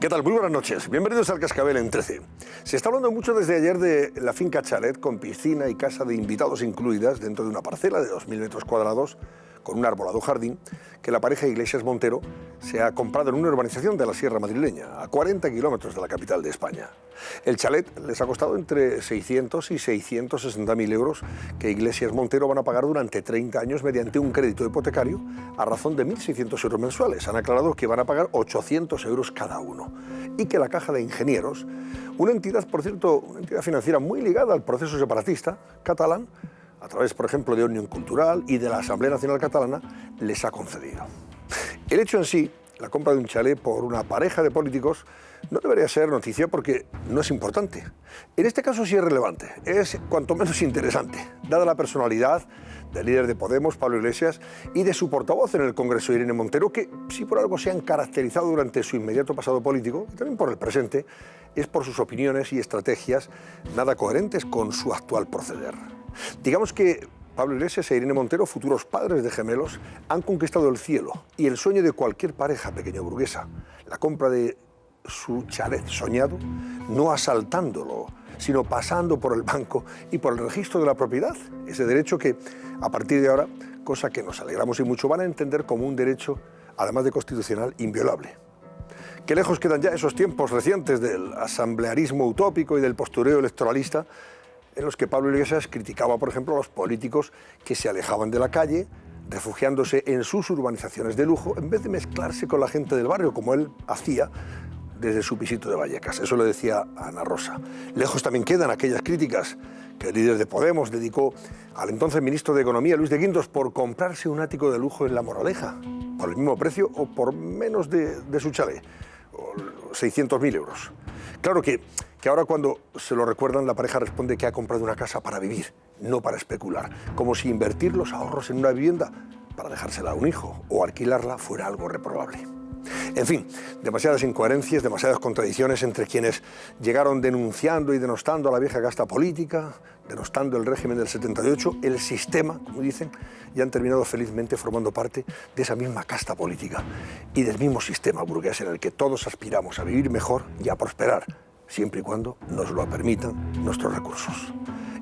¿Qué tal? Muy buenas noches. Bienvenidos al Cascabel en 13. Se está hablando mucho desde ayer de la finca Chalet, con piscina y casa de invitados incluidas dentro de una parcela de 2.000 metros cuadrados, con un arbolado jardín, que la pareja Iglesias Montero se ha comprado en una urbanización de la Sierra Madrileña, a 40 kilómetros de la capital de España. El chalet les ha costado entre 600 y 660.000 euros, que Iglesias Montero van a pagar durante 30 años mediante un crédito hipotecario a razón de 1.600 euros mensuales. Han aclarado que van a pagar 800 euros cada uno. Y que la Caja de Ingenieros, una entidad, por cierto, una entidad financiera muy ligada al proceso separatista catalán, a través, por ejemplo, de Òmnium Cultural y de la Asamblea Nacional Catalana, les ha concedido. El hecho en sí, la compra de un chalet por una pareja de políticos, no debería ser noticia porque no es importante. En este caso sí es relevante, es cuanto menos interesante, dada la personalidad del líder de Podemos, Pablo Iglesias, y de su portavoz en el Congreso, Irene Montero, que si por algo se han caracterizado durante su inmediato pasado político, y también por el presente, es por sus opiniones y estrategias nada coherentes con su actual proceder. Digamos que Pablo Iglesias e Irene Montero, futuros padres de gemelos, han conquistado el cielo y el sueño de cualquier pareja pequeño burguesa, la compra de su chalet soñado, no asaltándolo, sino pasando por el banco y por el registro de la propiedad, ese derecho que, a partir de ahora, cosa que nos alegramos y mucho, van a entender como un derecho, además de constitucional, inviolable. Qué lejos quedan ya esos tiempos recientes del asamblearismo utópico y del postureo electoralista, en los que Pablo Iglesias criticaba, por ejemplo, a los políticos que se alejaban de la calle, refugiándose en sus urbanizaciones de lujo, en vez de mezclarse con la gente del barrio, como él hacía desde su pisito de Vallecas. Eso le decía a Ana Rosa. Lejos también quedan aquellas críticas que el líder de Podemos dedicó al entonces ministro de Economía, Luis de Guindos, por comprarse un ático de lujo en La Moraleja, por el mismo precio o por menos de su chalet, 600.000 euros. Claro que ahora cuando se lo recuerdan, la pareja responde que ha comprado una casa para vivir, no para especular, como si invertir los ahorros en una vivienda para dejársela a un hijo o alquilarla fuera algo reprobable. En fin, demasiadas incoherencias, demasiadas contradicciones entre quienes llegaron denunciando y denostando a la vieja casta política, denostando el régimen del 78, el sistema, como dicen, y han terminado felizmente formando parte de esa misma casta política y del mismo sistema burgués en el que todos aspiramos a vivir mejor y a prosperar, siempre y cuando nos lo permitan nuestros recursos.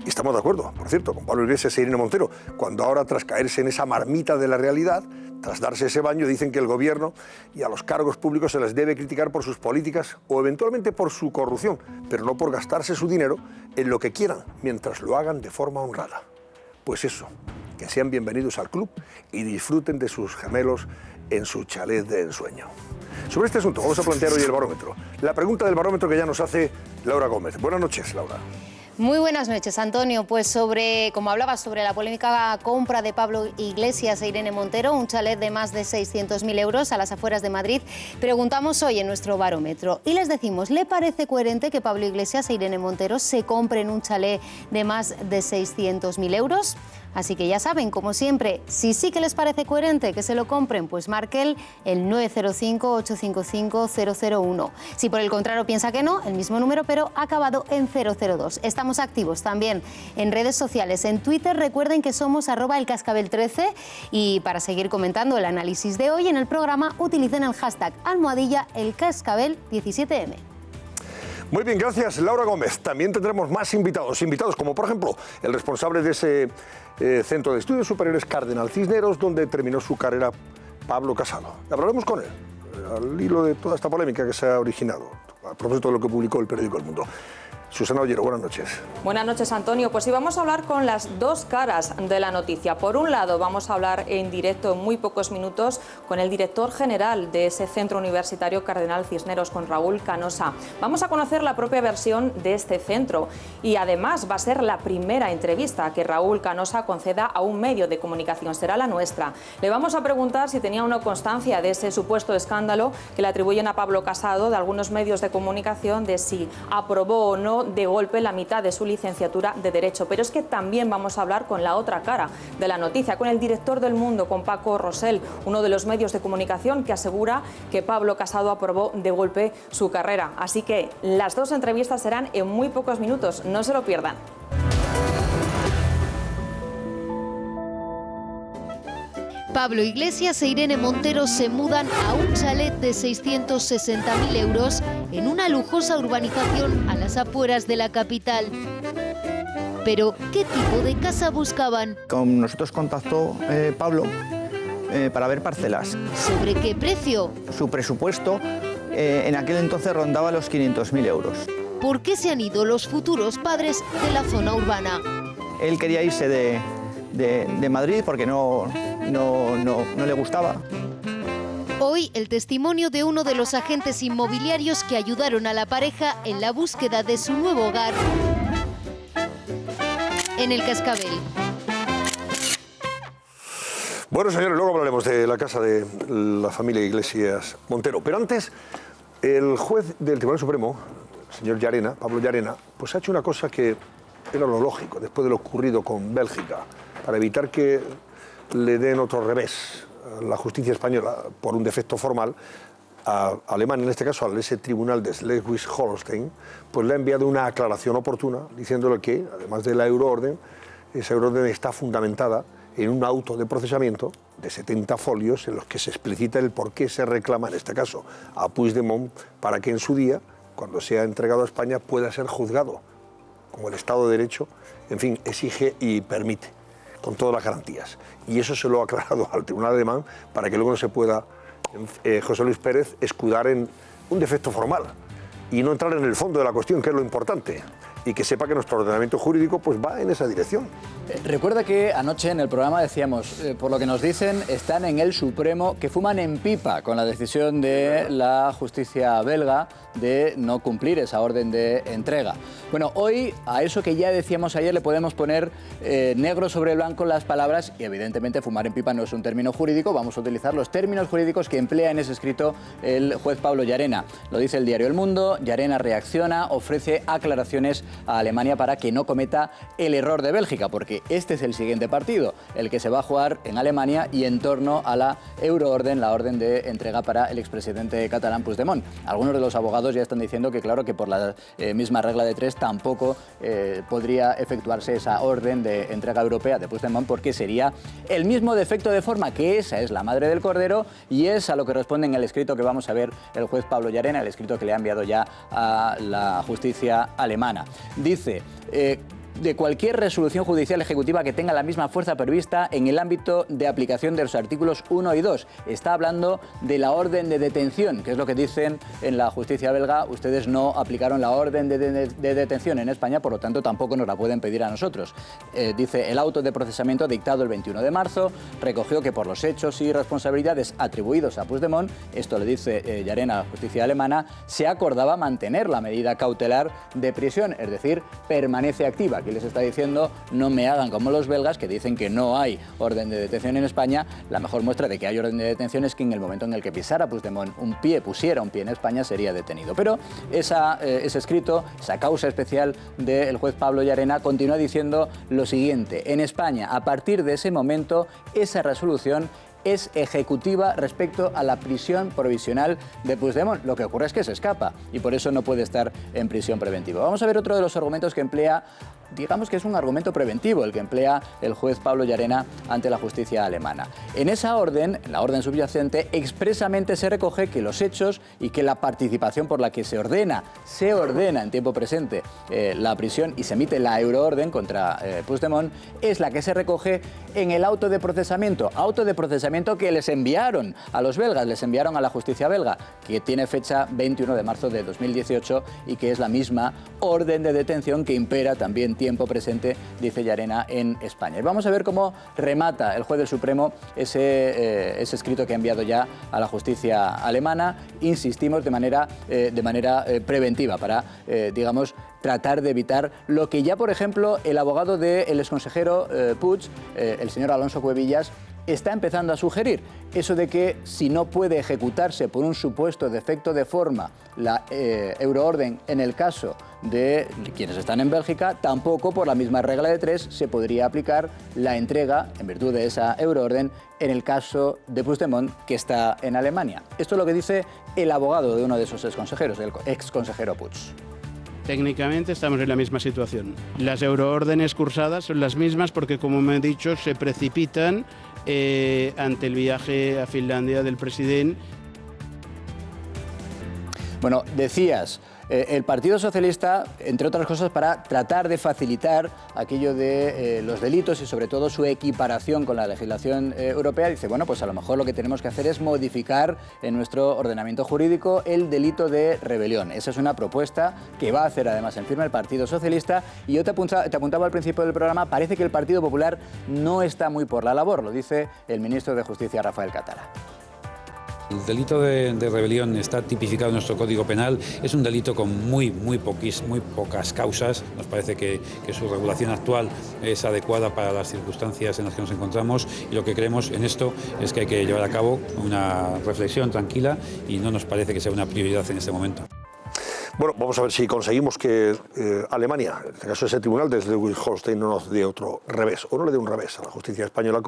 Y estamos de acuerdo, por cierto, con Pablo Iglesias e Irene Montero, cuando ahora, tras caerse en esa marmita de la realidad, tras darse ese baño, dicen que el gobierno y a los cargos públicos se les debe criticar por sus políticas o eventualmente por su corrupción, pero no por gastarse su dinero en lo que quieran, mientras lo hagan de forma honrada. Pues eso, que sean bienvenidos al club y disfruten de sus gemelos en su chalet de ensueño. Sobre este asunto vamos a plantear hoy el barómetro. La pregunta del barómetro que ya nos hace Laura Gómez. Buenas noches, Laura. Muy buenas noches, Antonio. Pues como hablabas sobre la polémica compra de Pablo Iglesias e Irene Montero, un chalet de más de 600.000 euros a las afueras de Madrid, preguntamos hoy en nuestro barómetro y les decimos, ¿le parece coherente que Pablo Iglesias e Irene Montero se compren un chalet de más de 600.000 euros? Así que ya saben, como siempre, si sí que les parece coherente que se lo compren, pues marquen el 905-855-001. Si por el contrario piensa que no, el mismo número, pero acabado en 002. Estamos activos también en redes sociales. En Twitter recuerden que somos @elcascabel13 y para seguir comentando el análisis de hoy en el programa utilicen el hashtag #elcascabel17m. Muy bien, gracias, Laura Gómez. También tendremos más invitados como por ejemplo el responsable de ese Centro de Estudios Superiores Cardenal Cisneros, donde terminó su carrera, Pablo Casado. Hablaremos con él, al hilo de toda esta polémica que se ha originado, a propósito de lo que publicó el periódico El Mundo. Susana Ollero, buenas noches. Buenas noches, Antonio. Pues sí, vamos a hablar con las dos caras de la noticia. Por un lado, vamos a hablar en directo en muy pocos minutos con el director general de ese centro universitario Cardenal Cisneros, con Raúl Canosa. Vamos a conocer la propia versión de este centro y además va a ser la primera entrevista que Raúl Canosa conceda a un medio de comunicación. Será la nuestra. Le vamos a preguntar si tenía una constancia de ese supuesto escándalo que le atribuyen a Pablo Casado de algunos medios de comunicación, de si aprobó o no de golpe la mitad de su licenciatura de Derecho. Pero es que también vamos a hablar con la otra cara de la noticia, con el director del Mundo, con Paco Rosell, uno de los medios de comunicación que asegura que Pablo Casado aprobó de golpe su carrera. Así que las dos entrevistas serán en muy pocos minutos, no se lo pierdan. Pablo Iglesias e Irene Montero se mudan a un chalet de 660.000 euros en una lujosa urbanización a las afueras de la capital. Pero, ¿qué tipo de casa buscaban? Con nosotros contactó Pablo para ver parcelas. ¿Sobre qué precio? Su presupuesto en aquel entonces rondaba los 500.000 euros. ¿Por qué se han ido los futuros padres de la zona urbana? Él quería irse de Madrid porque no le gustaba. Hoy el testimonio de uno de los agentes inmobiliarios que ayudaron a la pareja en la búsqueda de su nuevo hogar en el Cascabel. Bueno, señores, luego hablaremos de la casa de la familia Iglesias Montero. Pero antes, el juez del Tribunal Supremo, el señor Llarena, Pablo Llarena, pues ha hecho una cosa que era lo lógico después de lo ocurrido con Bélgica, para evitar que le den otro revés a la justicia española por un defecto formal. A Alemania, en este caso al ese tribunal de Schleswig-Holstein, pues le ha enviado una aclaración oportuna diciéndole que, además de la euroorden, esa euroorden está fundamentada en un auto de procesamiento de 70 folios en los que se explicita el por qué se reclama, en este caso, a Puigdemont, para que en su día, cuando sea entregado a España, pueda ser juzgado, como el Estado de Derecho, en fin, exige y permite, con todas las garantías. Y eso se lo ha aclarado al tribunal alemán para que luego no se pueda José Luis Pérez escudar en un defecto formal y no entrar en el fondo de la cuestión, que es lo importante, y que sepa que nuestro ordenamiento jurídico pues va en esa dirección. Recuerda que anoche en el programa decíamos, por lo que nos dicen, están en el Supremo, que fuman en pipa con la decisión de la justicia belga de no cumplir esa orden de entrega. Bueno, hoy a eso que ya decíamos ayer le podemos poner negro sobre blanco las palabras, y evidentemente fumar en pipa no es un término jurídico, vamos a utilizar los términos jurídicos que emplea en ese escrito el juez Pablo Llarena. Lo dice el diario El Mundo. Llarena reacciona, ofrece aclaraciones a Alemania para que no cometa el error de Bélgica, porque este es el siguiente partido, el que se va a jugar en Alemania y en torno a la euroorden, la orden de entrega para el expresidente catalán Puigdemont. Algunos de los abogados ya están diciendo que claro que por la misma regla de tres tampoco podría efectuarse esa orden de entrega europea de Puigdemont, porque sería el mismo defecto de forma, que esa es la madre del cordero, y es a lo que responde en el escrito que vamos a ver el juez Pablo Llarena, el escrito que le ha enviado ya a la justicia alemana. Dice: de cualquier resolución judicial ejecutiva que tenga la misma fuerza prevista en el ámbito de aplicación de los artículos 1 y 2. Está hablando de la orden de detención, que es lo que dicen en la justicia belga. Ustedes no aplicaron la orden de detención en España, por lo tanto tampoco nos la pueden pedir a nosotros. Dice: el auto de procesamiento dictado el 21 de marzo recogió que por los hechos y responsabilidades atribuidos a Puigdemont, esto le dice Llarena a la justicia alemana, se acordaba mantener la medida cautelar de prisión, es decir, permanece activa. Aquí les está diciendo: no me hagan como los belgas, que dicen que no hay orden de detención en España. La mejor muestra de que hay orden de detención es que en el momento en el que pisara Puigdemont pusiera un pie en España, sería detenido. Pero ese escrito, esa causa especial del juez Pablo Llarena, continúa diciendo lo siguiente: en España, a partir de ese momento, esa resolución es ejecutiva respecto a la prisión provisional de Puigdemont. Lo que ocurre es que se escapa y por eso no puede estar en prisión preventiva. Vamos a ver otro de los argumentos que emplea, digamos que es un argumento preventivo, el que emplea el juez Pablo Llarena ante la justicia alemana. En esa orden, en la orden subyacente, expresamente se recoge que los hechos y que la participación por la que se ordena en tiempo presente la prisión y se emite la euroorden contra Puigdemont es la que se recoge en el auto de procesamiento que les enviaron a los belgas, les enviaron a la justicia belga, que tiene fecha 21 de marzo de 2018 y que es la misma orden de detención que impera también tiempo presente, dice Llarena, en España. Y vamos a ver cómo remata el juez del Supremo ese escrito que ha enviado ya a la justicia alemana. Insistimos de manera preventiva para, digamos, tratar de evitar lo que ya, por ejemplo, el abogado del exconsejero Puig, el señor Alonso Cuevillas, está empezando a sugerir, eso de que si no puede ejecutarse por un supuesto defecto de forma la euroorden en el caso de quienes están en Bélgica, tampoco por la misma regla de tres se podría aplicar la entrega, en virtud de esa euroorden, en el caso de Puigdemont, que está en Alemania. Esto es lo que dice el abogado de uno de esos exconsejeros, el exconsejero Puig. Técnicamente estamos en la misma situación. Las euroórdenes cursadas son las mismas porque, como me he dicho, se precipitan ante el viaje a Finlandia del presidente. Bueno, decías, el Partido Socialista, entre otras cosas, para tratar de facilitar aquello de los delitos y sobre todo su equiparación con la legislación europea, dice, bueno, pues a lo mejor lo que tenemos que hacer es modificar en nuestro ordenamiento jurídico el delito de rebelión. Esa es una propuesta que va a hacer además en firme el Partido Socialista, y yo te apuntaba al principio del programa, parece que el Partido Popular no está muy por la labor, lo dice el ministro de Justicia, Rafael Catala. El delito de rebelión está tipificado en nuestro Código Penal. Es un delito con muy pocas causas. Nos parece que su regulación actual es adecuada para las circunstancias en las que nos encontramos, y lo que creemos en esto es que hay que llevar a cabo una reflexión tranquila y no nos parece que sea una prioridad en este momento. Bueno, vamos a ver si conseguimos que Alemania, en este caso ese tribunal de Schleswig-Holstein, no nos dé otro revés, o no le dé un revés a la justicia española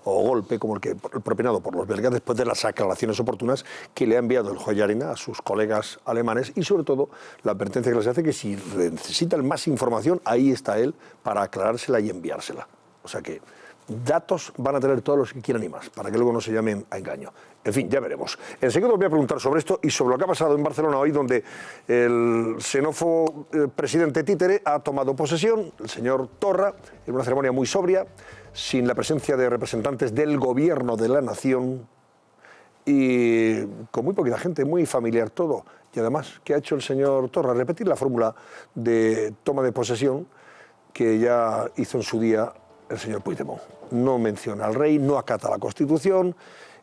o golpe como el propinado por los belgas después de las aclaraciones oportunas que le ha enviado el juez Llarena a sus colegas alemanes, y sobre todo la advertencia que les hace que si necesitan más información, ahí está él para aclarársela y enviársela. O sea que datos van a tener todos los que quieran y más, para que luego no se llamen a engaño. En fin, ya veremos. Enseguida os voy a preguntar sobre esto y sobre lo que ha pasado en Barcelona hoy, donde el xenófobo presidente títere ha tomado posesión, el señor Torra, en una ceremonia muy sobria, sin la presencia de representantes del gobierno de la nación y con muy poquita gente, muy familiar todo. Y además, ¿qué ha hecho el señor Torra? Repetir la fórmula de toma de posesión que ya hizo en su día el señor Puigdemont. No menciona al rey, no acata la Constitución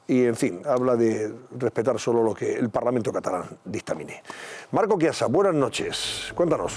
y, en fin, habla de respetar solo lo que el Parlamento catalán dictamine. Marco Chiasa, buenas noches. Cuéntanos.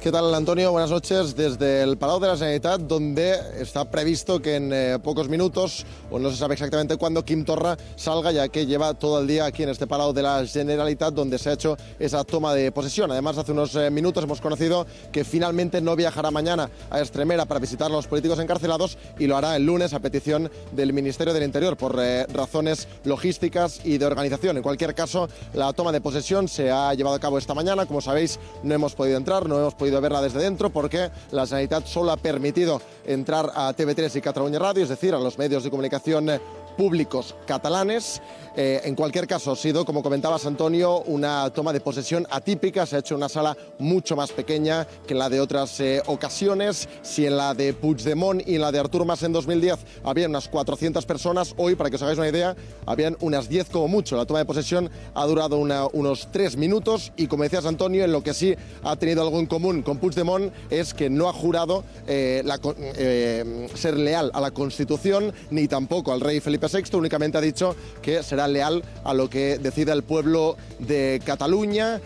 ¿Qué tal, Antonio? Buenas noches. Desde el Palau de la Generalitat, donde está previsto que en pocos minutos, o no se sabe exactamente cuándo, Quim Torra salga, ya que lleva todo el día aquí en este Palau de la Generalitat, donde se ha hecho esa toma de posesión. Además, hace unos minutos hemos conocido que finalmente no viajará mañana a Extremera para visitar a los políticos encarcelados, y lo hará el lunes a petición del Ministerio del Interior por razones logísticas y de organización. En cualquier caso, la toma de posesión se ha llevado a cabo esta mañana. Como sabéis, no hemos podido entrar, no hemos podido verla desde dentro, porque la Generalitat solo ha permitido entrar a TV3 y Catalunya Radio, es decir, a los medios de comunicación públicos catalanes. En cualquier caso, ha sido, como comentabas, Antonio, una toma de posesión atípica. Se ha hecho en una sala mucho más pequeña que en la de otras ocasiones. Si en la de Puigdemont y en la de Artur Mas en 2010 había unas 400 personas, hoy, para que os hagáis una idea, habían unas 10 como mucho. La toma de posesión ha durado unos 3 minutos y, como decías, Antonio, en lo que sí ha tenido algo en común con Puigdemont es que no ha jurado ser leal a la Constitución ni tampoco al rey Felipe VI. Únicamente ha dicho que será leal a lo que decida el pueblo de Cataluña.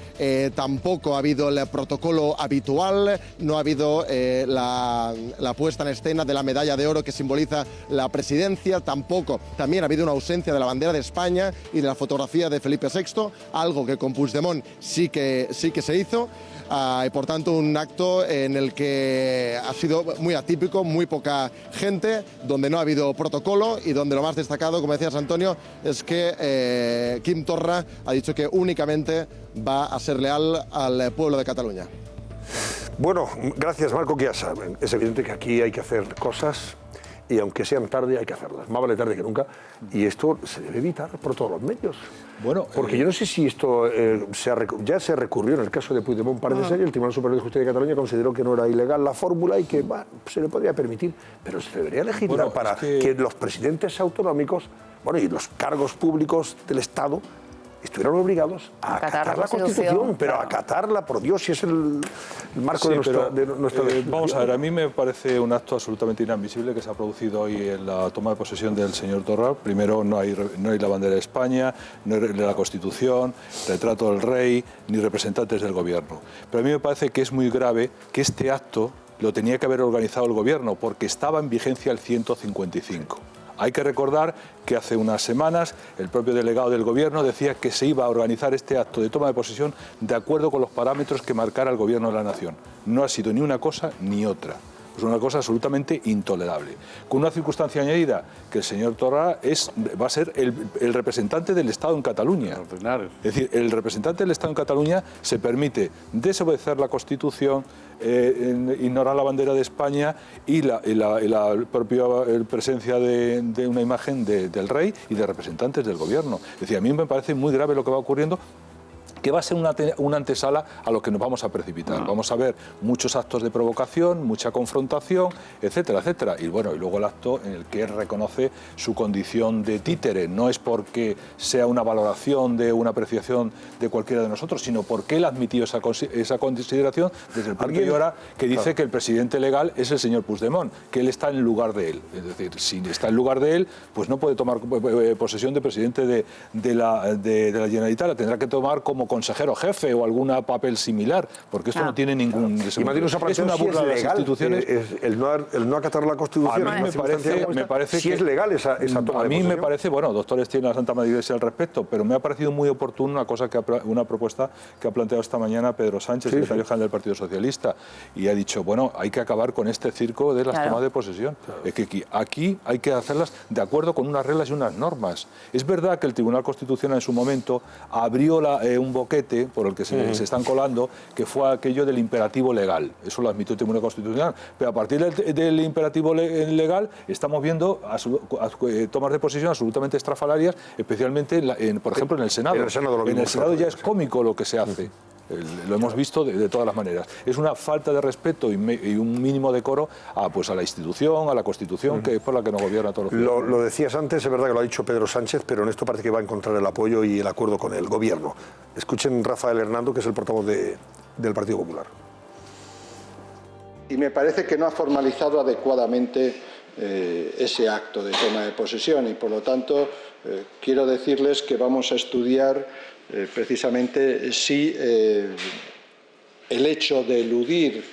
Tampoco ha habido el protocolo habitual, no ha habido la puesta en escena de la medalla de oro que simboliza la presidencia, tampoco. También ha habido una ausencia de la bandera de España y de la fotografía de Felipe VI, algo que con Puigdemont sí que se hizo. Y por tanto, un acto en el que ha sido muy atípico, muy poca gente, donde no ha habido protocolo y donde lo más destacado, como decías, Antonio, es que Quim Torra ha dicho que únicamente va a ser leal al pueblo de Cataluña. Bueno, gracias, Marco Chiasa. Es evidente que aquí hay que hacer cosas y aunque sean tarde hay que hacerlas. Más vale tarde que nunca. Y esto se debe evitar por todos los medios. Bueno, porque yo no sé si esto ya se recurrió en el caso de Puigdemont, parece ser, y el Tribunal Superior de Justicia de Cataluña consideró que no era ilegal la fórmula y que se le podría permitir. Pero se debería legislar para que los presidentes autonómicos, y los cargos públicos del Estado estuvieran obligados a acatar la Constitución, pero a acatarla, por Dios, si es el marco de nuestra vamos a ver, a mí me parece un acto absolutamente inadmisible que se ha producido hoy en la toma de posesión del señor Torra. Primero, no hay la bandera de España, no hay la Constitución, retrato del rey, ni representantes del gobierno. Pero a mí me parece que es muy grave que este acto lo tenía que haber organizado el gobierno, porque estaba en vigencia el 155. Hay que recordar que hace unas semanas el propio delegado del Gobierno decía que se iba a organizar este acto de toma de posesión de acuerdo con los parámetros que marcara el Gobierno de la Nación. No ha sido ni una cosa ni otra. Pues una cosa absolutamente intolerable. Con una circunstancia añadida, que el señor Torra va a ser el representante del Estado en Cataluña. Es decir, el representante del Estado en Cataluña se permite desobedecer la Constitución, ignorar la bandera de España y la propia presencia de una imagen del rey y de representantes del gobierno. Es decir, a mí me parece muy grave lo que va ocurriendo, que va a ser una antesala a lo que nos vamos a precipitar. Vamos a ver muchos actos de provocación, mucha confrontación, etcétera, etcétera. Y bueno, y luego el acto en el que él reconoce su condición de títere. No es porque sea una valoración de una apreciación de cualquiera de nosotros, sino porque él admitió esa consideración desde el punto de hora que dice que el presidente legal es el señor Puigdemont, que él está en lugar de él. Es decir, si está en lugar de él, pues no puede tomar posesión de presidente de la Generalitat, la tendrá que tomar como consejero jefe o algún papel similar, porque esto no tiene ningún... Y Madrid nos ha es una burla si de las instituciones. El no acatar la Constitución. A mí me parece si que es legal esa toma de posesión. A mí me parece, bueno, doctores tiene la Santa Madre Iglesia al respecto, pero me ha parecido muy oportuna una propuesta que ha planteado esta mañana Pedro Sánchez, secretario general del Partido Socialista, y ha dicho, bueno, hay que acabar con este circo de las tomas de posesión. Es que aquí hay que hacerlas de acuerdo con unas reglas y unas normas. Es verdad que el Tribunal Constitucional en su momento abrió un boquete por el que se están colando, que fue aquello del imperativo legal. Eso lo admitió el Tribunal Constitucional. Pero a partir del imperativo legal estamos viendo tomas de posesión absolutamente estrafalarias, especialmente, por ejemplo, en el Senado. En el Senado ya es cómico lo que se hace. Lo hemos visto de todas las maneras. Es una falta de respeto y un mínimo decoro a la institución, a la Constitución, que es por la que nos gobierna todos los ciudadanos. Lo decías antes, es verdad que lo ha dicho Pedro Sánchez, pero en esto parece que va a encontrar el apoyo y el acuerdo con el gobierno. Escuchen Rafael Hernando, que es el portavoz del Partido Popular. Y me parece que no ha formalizado adecuadamente ese acto de toma de posesión y, por lo tanto, quiero decirles que vamos a estudiar precisamente si el hecho de eludir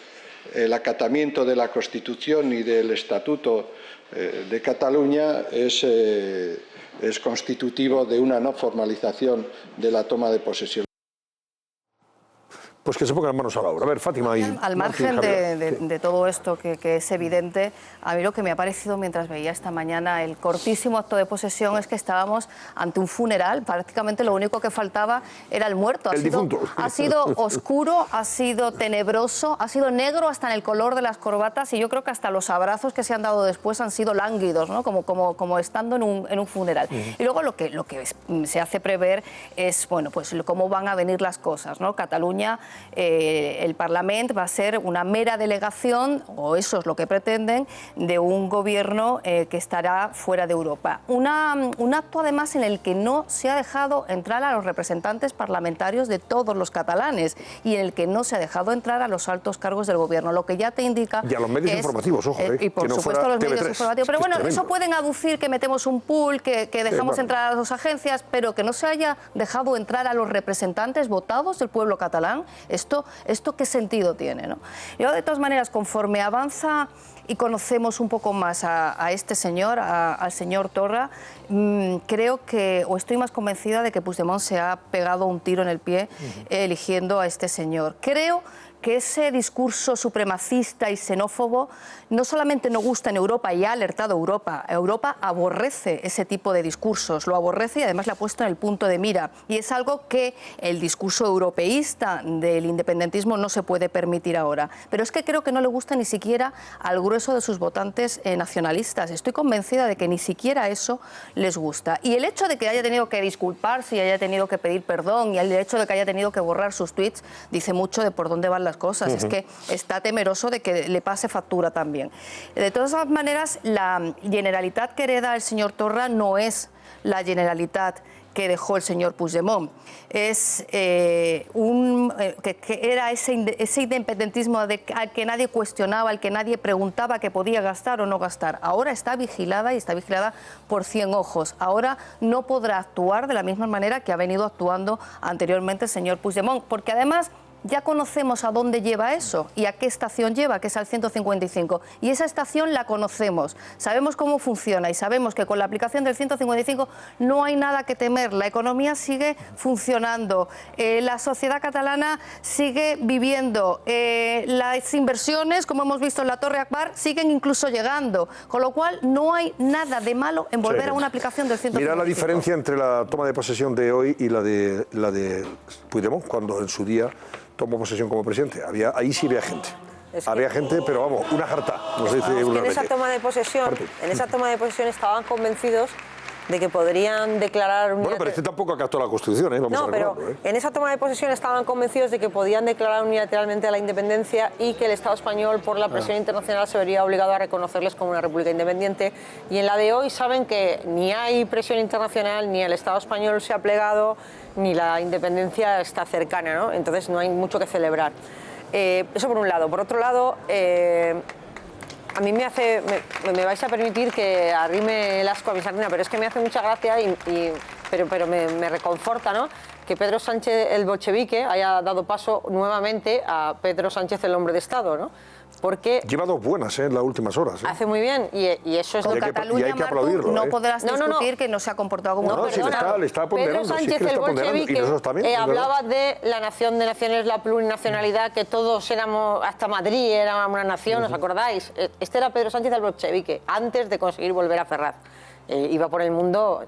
el acatamiento de la Constitución y del Estatuto de Cataluña es constitutivo de una no formalización de la toma de posesión. Pues que se pongan manos a la obra. A ver, Fátima y al margen de todo esto que es evidente, a mí lo que me ha parecido mientras veía esta mañana el cortísimo acto de posesión es que estábamos ante un funeral. Prácticamente lo único que faltaba era el muerto. Ha sido oscuro, ha sido tenebroso, ha sido negro hasta en el color de las corbatas, y yo creo que hasta los abrazos que se han dado después han sido lánguidos, ¿no? como estando en un funeral. Y luego lo que se hace prever es, bueno, pues cómo van a venir las cosas, ¿no? Cataluña, el Parlamento va a ser una mera delegación, o eso es lo que pretenden, de un gobierno que estará fuera de Europa. Un acto además en el que no se ha dejado entrar a los representantes parlamentarios de todos los catalanes y en el que no se ha dejado entrar a los altos cargos del gobierno, lo que ya te indica... Y a los medios informativos, ojo. Y por supuesto a los medios informativos. Pero bueno, eso pueden aducir que metemos un pool, que dejamos entrar a las dos agencias, pero que no se haya dejado entrar a los representantes votados del pueblo catalán. ¿Esto qué sentido tiene, ¿no? Yo, de todas maneras, conforme avanza y conocemos un poco más a este señor, al señor Torra, creo que, o estoy más convencida de que Puigdemont se ha pegado un tiro en el pie eligiendo a este señor. Creo que ese discurso supremacista y xenófobo no solamente no gusta en Europa y ha alertado a Europa. Europa aborrece ese tipo de discursos, lo aborrece y además le ha puesto en el punto de mira. Y es algo que el discurso europeísta del independentismo no se puede permitir ahora. Pero es que creo que no le gusta ni siquiera al grueso de sus votantes nacionalistas. Estoy convencida de que ni siquiera eso les gusta. Y el hecho de que haya tenido que disculparse y haya tenido que pedir perdón y el hecho de que haya tenido que borrar sus tweets dice mucho de por dónde van las cosas. Es que está temeroso de que le pase factura también. De todas maneras, la Generalitat que hereda el señor Torra no es la Generalitat que dejó el señor Puigdemont. Es que era ese independentismo al que nadie cuestionaba, al que nadie preguntaba que podía gastar o no gastar. Ahora está vigilada y está vigilada por 100 ojos. Ahora no podrá actuar de la misma manera que ha venido actuando anteriormente el señor Puigdemont, porque además ya conocemos a dónde lleva eso y a qué estación lleva, que es al 155. Y esa estación la conocemos, sabemos cómo funciona y sabemos que con la aplicación del 155 no hay nada que temer. La economía sigue funcionando, la sociedad catalana sigue viviendo, las inversiones, como hemos visto en la Torre Akbar, siguen incluso llegando, con lo cual no hay nada de malo en volver a una aplicación del 155. Mira la diferencia entre la toma de posesión de hoy y la de Puigdemont, cuando en su día tomó posesión como presidente. Ahí sí había gente. Había gente, pero vamos, una jarta. En esa toma de posesión estaban convencidos de que podrían declarar... Bueno, pero este tampoco acató la Constitución, ¿eh? Vamos a pero en esa toma de posesión estaban convencidos de que podían declarar unilateralmente la independencia y que el Estado español, por la presión internacional, se vería obligado a reconocerles como una república independiente. Y en la de hoy saben que ni hay presión internacional, ni el Estado español se ha plegado, ni la independencia está cercana, ¿no? Entonces no hay mucho que celebrar. Eso por un lado. Por otro lado... a mí me vais a permitir que arrime el asco a mi sardina, pero es que me hace mucha gracia, pero me reconforta, ¿no?, que Pedro Sánchez, el bolchevique, haya dado paso nuevamente a Pedro Sánchez, el hombre de Estado, ¿no? Porque lleva dos buenas en las últimas horas. Hace muy bien, y eso es lo que Cataluña, Marco, no podrás discutir que no se ha comportado como le está Pedro Sánchez, el bolchevique, hablaba de la nación de naciones, la plurinacionalidad, que todos éramos, hasta Madrid era una nación, ¿os acordáis? Este era Pedro Sánchez, el bolchevique, antes de conseguir volver a Ferraz. Iba por el mundo,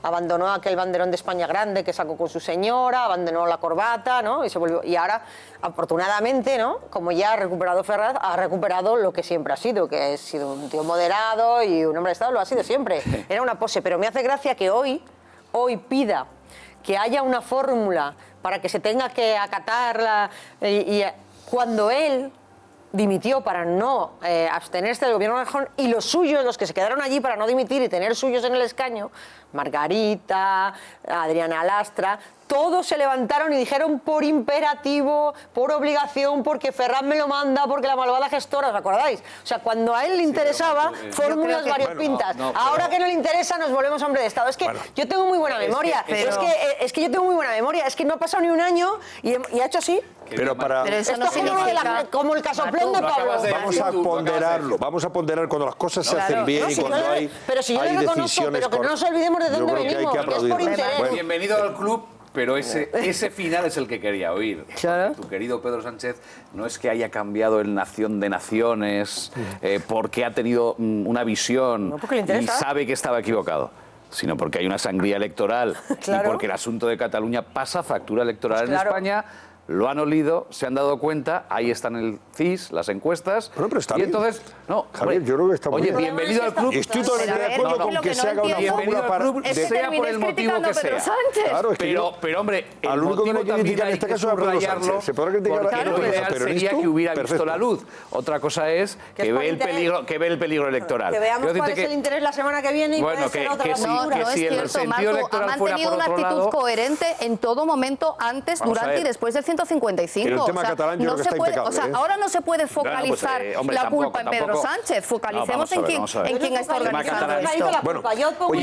abandonó aquel banderón de España grande que sacó con su señora, abandonó la corbata, ¿no? Y se volvió. Y ahora, afortunadamente, ¿no?, como ya ha recuperado Ferraz, ha recuperado lo que siempre ha sido, que ha sido un tío moderado y un hombre de Estado, lo ha sido siempre. Era una pose, pero me hace gracia que hoy pida que haya una fórmula para que se tenga que acatar cuando él dimitió para no abstenerse del gobierno de Rajoy, y los suyos, los que se quedaron allí para no dimitir y tener suyos en el escaño, Margarita, Adriana Lastra, todos se levantaron y dijeron por imperativo, por obligación, porque Ferraz me lo manda, porque la malvada gestora, ¿os acordáis? O sea, cuando a él le interesaba, fórmulas variopintas. Ahora que no le interesa, nos volvemos hombre de Estado. Es que yo tengo muy buena memoria. Es que yo tengo muy buena memoria. Es que no ha pasado ni un año y ha hecho así. Pero esto no significa... como el casoplón de Pablo. Vamos a ponderar cuando las cosas se hacen bien y cuando hay decisiones. Pero que no nos olvidemos de dónde venimos. Es por interés. Bienvenido al club. Pero ese final es el que quería oír. Claro. Tu querido Pedro Sánchez no es que haya cambiado el nación de naciones porque ha tenido una visión y sabe que estaba equivocado, sino porque hay una sangría electoral y porque el asunto de Cataluña pasa factura electoral en España. Lo han olido, se han dado cuenta, ahí están el CIS, las encuestas. Bueno, pero está y bien. entonces, no, Javier, yo creo que está muy bien. Oye, bienvenido al club. Estoy totalmente de acuerdo con que se haga una fórmula para... sea por el motivo que sea. Claro, es que pero hombre, al único que no hay que criticar en este caso es a Pedro Sánchez. Se podrá criticar a lo ideal sería que hubiera visto la luz. Otra cosa es que ve el peligro electoral. Que veamos cuál es el interés la semana que viene y puede ser otra No es cierto, Marco, ha mantenido una actitud coherente en todo momento, antes, durante y después del 155. El tema catalán yo creo que está impecable. O sea, ahora no se puede focalizar la culpa en Pedro Sánchez. Focalicemos en quién está organizando esto. Bueno, yo pongo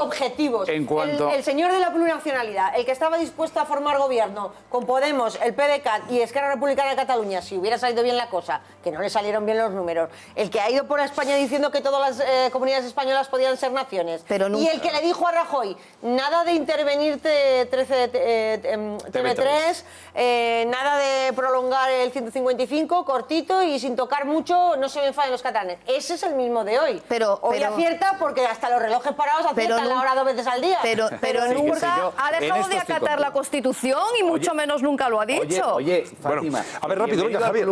objetivos. El señor de la plurinacionalidad, el que estaba dispuesto a formar gobierno con Podemos, el PDeCAT y Esquerra Republicana de Cataluña, si hubiera salido bien la cosa, que no le salieron bien los números, el que ha ido por España diciendo que todas las comunidades españolas podían ser naciones, y el que le dijo a Rajoy, nada de intervenir TV3, nada de prolongar el 155, cortito y sin tocar mucho, no se me enfaden los catalanes. Ese es el mismo de hoy. Hoy acierta porque hasta los relojes parados aciertan la hora 2 veces al día. Pero nunca ha dejado de acatar la Constitución y mucho menos nunca lo ha dicho. Oye, Fátima, a ver, rápido, venga, Javier.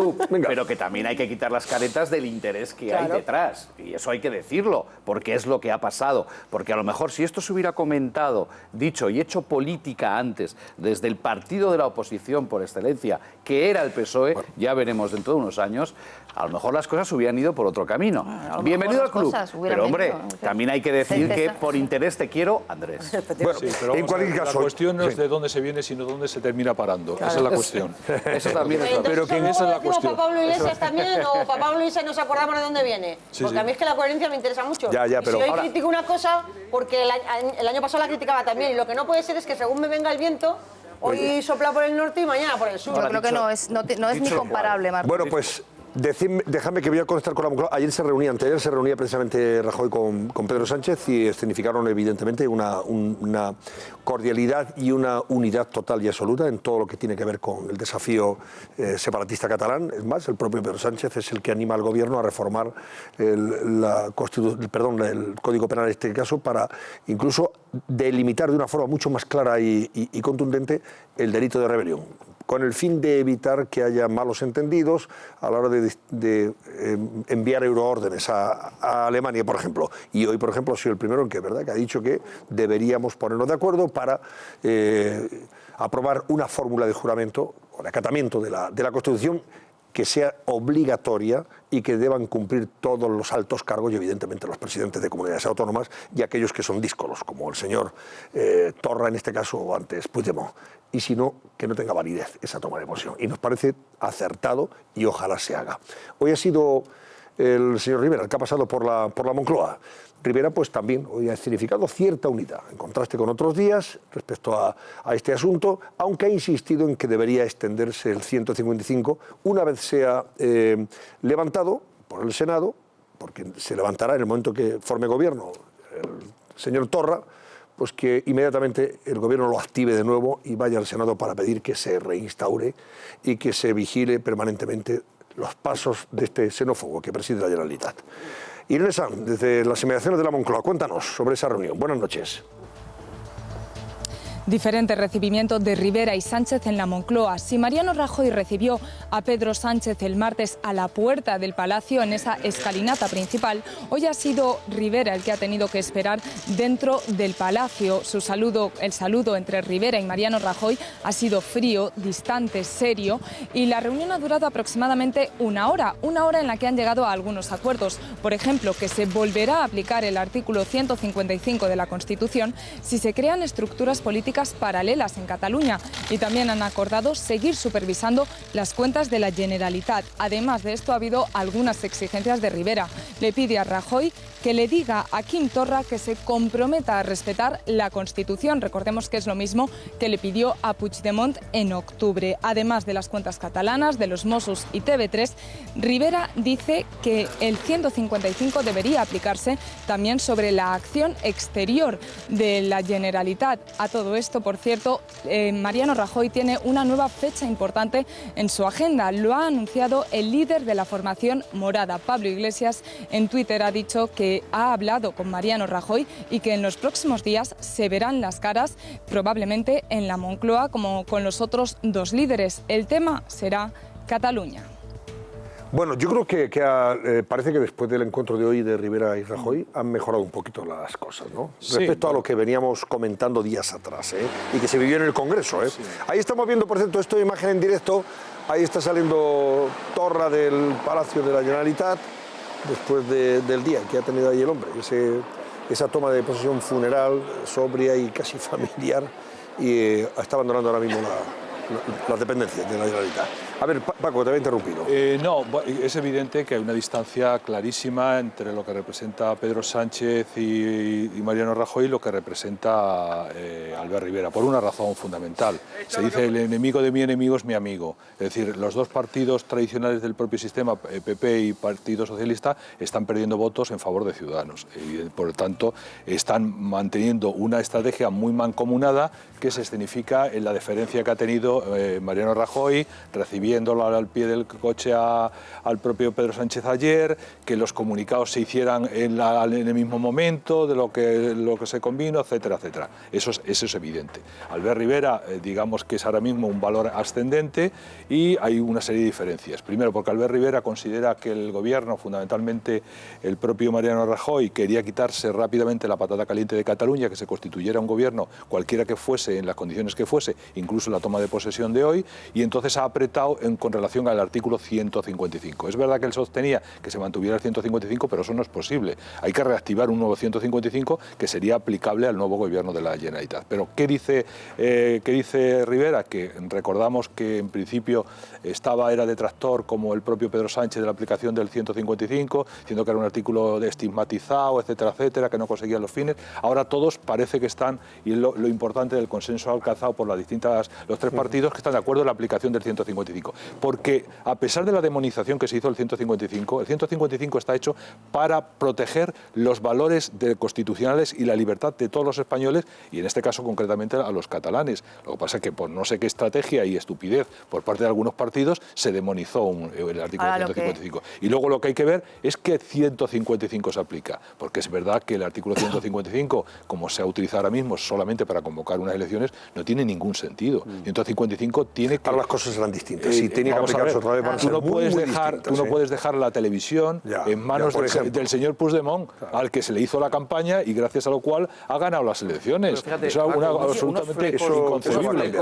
Pero que también hay que quitar las caretas del interés que hay detrás. Y eso hay que decirlo, porque es lo que ha pasado. Porque a lo mejor si esto se hubiera comentado, dicho y hecho política antes, desde el partido de la oposición por excelencia, que era el PSOE, ya veremos dentro de unos años, a lo mejor las cosas hubieran ido por otro camino. Bienvenido al club. Pero hombre, también hay que decir que por interés te quiero, Andrés. Bueno, sí, pero en cualquier caso, la cuestión no es de dónde se viene, sino dónde se termina parando. Esa es la cuestión. Eso también es pero que esa es la cuestión. ¿Para Pablo Iglesias también o para Pablo Iglesias nos acordamos de dónde viene? Porque a mí es que la coherencia me interesa mucho. Pero si hoy critico una cosa, porque el año pasado la criticaba también, y lo que no puede ser es que según me venga el viento, Hoy sopla por el norte y mañana por el sur. Yo creo que no es ni comparable, Marta. Bueno, pues déjame que voy a conectar con la Moncloa. Anteayer se reunía precisamente Rajoy con Pedro Sánchez y escenificaron evidentemente una cordialidad y una unidad total y absoluta en todo lo que tiene que ver con el desafío separatista catalán. Es más, el propio Pedro Sánchez es el que anima al gobierno a reformar el Código Penal en este caso para incluso delimitar de una forma mucho más clara y contundente el delito de rebelión, con el fin de evitar que haya malos entendidos a la hora de enviar euroórdenes a Alemania, por ejemplo. Y hoy, por ejemplo, soy el primero en que, ¿verdad?, que ha dicho que deberíamos ponernos de acuerdo para aprobar una fórmula de juramento o de acatamiento de la Constitución que sea obligatoria y que deban cumplir todos los altos cargos y evidentemente los presidentes de comunidades autónomas y aquellos que son díscolos, como el señor Torra en este caso o antes Puigdemont. Y si no, que no tenga validez esa toma de posesión. Y nos parece acertado y ojalá se haga. Hoy ha sido el señor Rivera el que ha pasado por la Moncloa. Rivera pues también hoy ha significado cierta unidad, en contraste con otros días respecto a este asunto, aunque ha insistido en que debería extenderse el 155 una vez sea levantado por el Senado, porque se levantará en el momento que forme gobierno el señor Torra, pues que inmediatamente el gobierno lo active de nuevo y vaya al Senado para pedir que se reinstaure y que se vigile permanentemente los pasos de este xenófobo que preside la Generalitat. Irene Sanz, desde las inmediaciones de la Moncloa, cuéntanos sobre esa reunión. Buenas noches. Diferente recibimiento de Rivera y Sánchez en la Moncloa. Si Mariano Rajoy recibió a Pedro Sánchez el martes a la puerta del Palacio en esa escalinata principal, hoy ha sido Rivera el que ha tenido que esperar dentro del Palacio. El saludo entre Rivera y Mariano Rajoy ha sido frío, distante, serio, y la reunión ha durado aproximadamente una hora en la que han llegado a algunos acuerdos. Por ejemplo, que se volverá a aplicar el artículo 155 de la Constitución si se crean estructuras políticas paralelas en Cataluña, y también han acordado seguir supervisando las cuentas de la Generalitat. Además de esto, ha habido algunas exigencias de Rivera. Le pide a Rajoy que le diga a Quim Torra que se comprometa a respetar la Constitución. Recordemos que es lo mismo que le pidió a Puigdemont en octubre. Además de las cuentas catalanas, de los Mossos y TV3, Rivera dice que el 155 debería aplicarse también sobre la acción exterior de la Generalitat. A todo esto, por cierto, Mariano Rajoy tiene una nueva fecha importante en su agenda. Lo ha anunciado el líder de la formación morada, Pablo Iglesias. En Twitter ha dicho que ha hablado con Mariano Rajoy y que en los próximos días se verán las caras, probablemente en la Moncloa, como con los otros dos líderes. El tema será Cataluña. Bueno, yo creo que parece que después del encuentro de hoy de Rivera y Rajoy han mejorado un poquito las cosas, ¿no? Sí, respecto a lo que veníamos comentando días atrás, y que se vivió en el Congreso, Sí. Ahí estamos viendo, por cierto, esto de imagen en directo. Ahí está saliendo Torra del Palacio de la Generalitat después del día que ha tenido ahí el hombre, esa toma de posesión funeral, sobria y casi familiar, y está abandonando ahora mismo las dependencias de la Generalitat. A ver, Paco, te había interrumpido. No, es evidente que hay una distancia clarísima entre lo que representa Pedro Sánchez y Mariano Rajoy y lo que representa Albert Rivera, por una razón fundamental. Se dice el enemigo de mi enemigo es mi amigo. Es decir, los dos partidos tradicionales del propio sistema, PP y Partido Socialista, están perdiendo votos en favor de Ciudadanos. Y, por lo tanto, están manteniendo una estrategia muy mancomunada que se escenifica en la deferencia que ha tenido Mariano Rajoy, recibiéndolo al pie del coche al propio Pedro Sánchez ayer, que los comunicados se hicieran en el mismo momento de lo que se convino, etcétera, etcétera. Eso es evidente. Albert Rivera, digamos que es ahora mismo un valor ascendente y hay una serie de diferencias. Primero, porque Albert Rivera considera que el gobierno, fundamentalmente el propio Mariano Rajoy, quería quitarse rápidamente la patata caliente de Cataluña, que se constituyera un gobierno cualquiera que fuese, en las condiciones que fuese, incluso la toma de posesión de hoy, y entonces ha apretado con relación al artículo 155. Es verdad que él sostenía que se mantuviera el 155, pero eso no es posible. Hay que reactivar un nuevo 155 que sería aplicable al nuevo gobierno de la Generalitat. Pero ¿qué dice Rivera? Que recordamos que en principio era detractor, como el propio Pedro Sánchez, de la aplicación del 155, diciendo que era un artículo estigmatizado, etcétera, etcétera, que no conseguía los fines. Ahora todos parece que están, y es lo importante del consenso alcanzado por los tres partidos, que están de acuerdo en la aplicación del 155. Porque a pesar de la demonización que se hizo del 155, el 155 está hecho para proteger los valores constitucionales y la libertad de todos los españoles, y en este caso concretamente a los catalanes. Lo que pasa es que por no sé qué estrategia y estupidez por parte de algunos partidos se demonizó el artículo 155. Y luego lo que hay que ver es qué 155 se aplica, porque es verdad que el artículo 155, como se ha utilizado ahora mismo solamente para convocar unas elecciones, no tiene ningún sentido. 155 tiene que... Ahora las cosas serán distintas. Si tiene que aplicarse otra vez, van a ser muy distintas. Tú no puedes dejar la televisión en manos del señor Puigdemont, al que se le hizo la campaña y gracias a lo cual ha ganado las elecciones. Fíjate, eso es absolutamente inconcebible.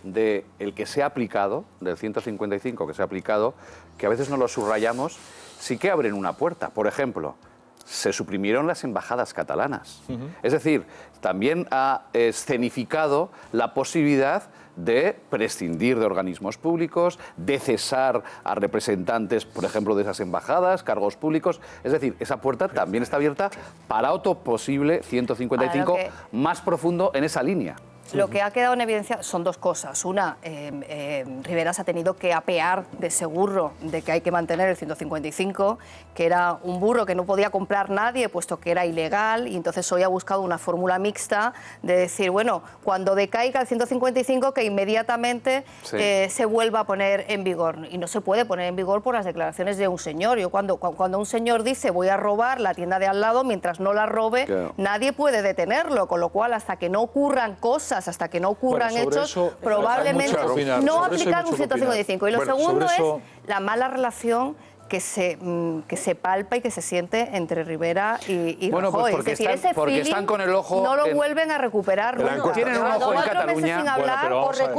Del que se ha aplicado, del 155 que se ha aplicado, que a veces no lo subrayamos, sí que abren una puerta. Por ejemplo, se suprimieron las embajadas catalanas. Es decir, también ha escenificado la posibilidad de prescindir de organismos públicos, de cesar a representantes, por ejemplo, de esas embajadas, cargos públicos. Es decir, esa puerta también está abierta para otro posible 155 más profundo en esa línea. Lo que ha quedado en evidencia son dos cosas. Una, Rivera se ha tenido que apear de seguro de que hay que mantener el 155, que era un burro que no podía comprar nadie, puesto que era ilegal, y entonces hoy ha buscado una fórmula mixta de decir, bueno, cuando decaiga el 155, que inmediatamente se vuelva a poner en vigor. Y no se puede poner en vigor por las declaraciones de un señor. Cuando un señor dice, voy a robar la tienda de al lado, mientras no la robe, nadie puede detenerlo, con lo cual, hasta que no ocurran cosas, hasta que no ocurran hechos, probablemente no aplicar un 155. Y lo segundo es la mala relación que se palpa y que se siente entre Rivera y Rajoy. Pues porque están con el ojo... No lo vuelven a recuperar. Tienen un ojo en Cataluña. Sin hablar, y otro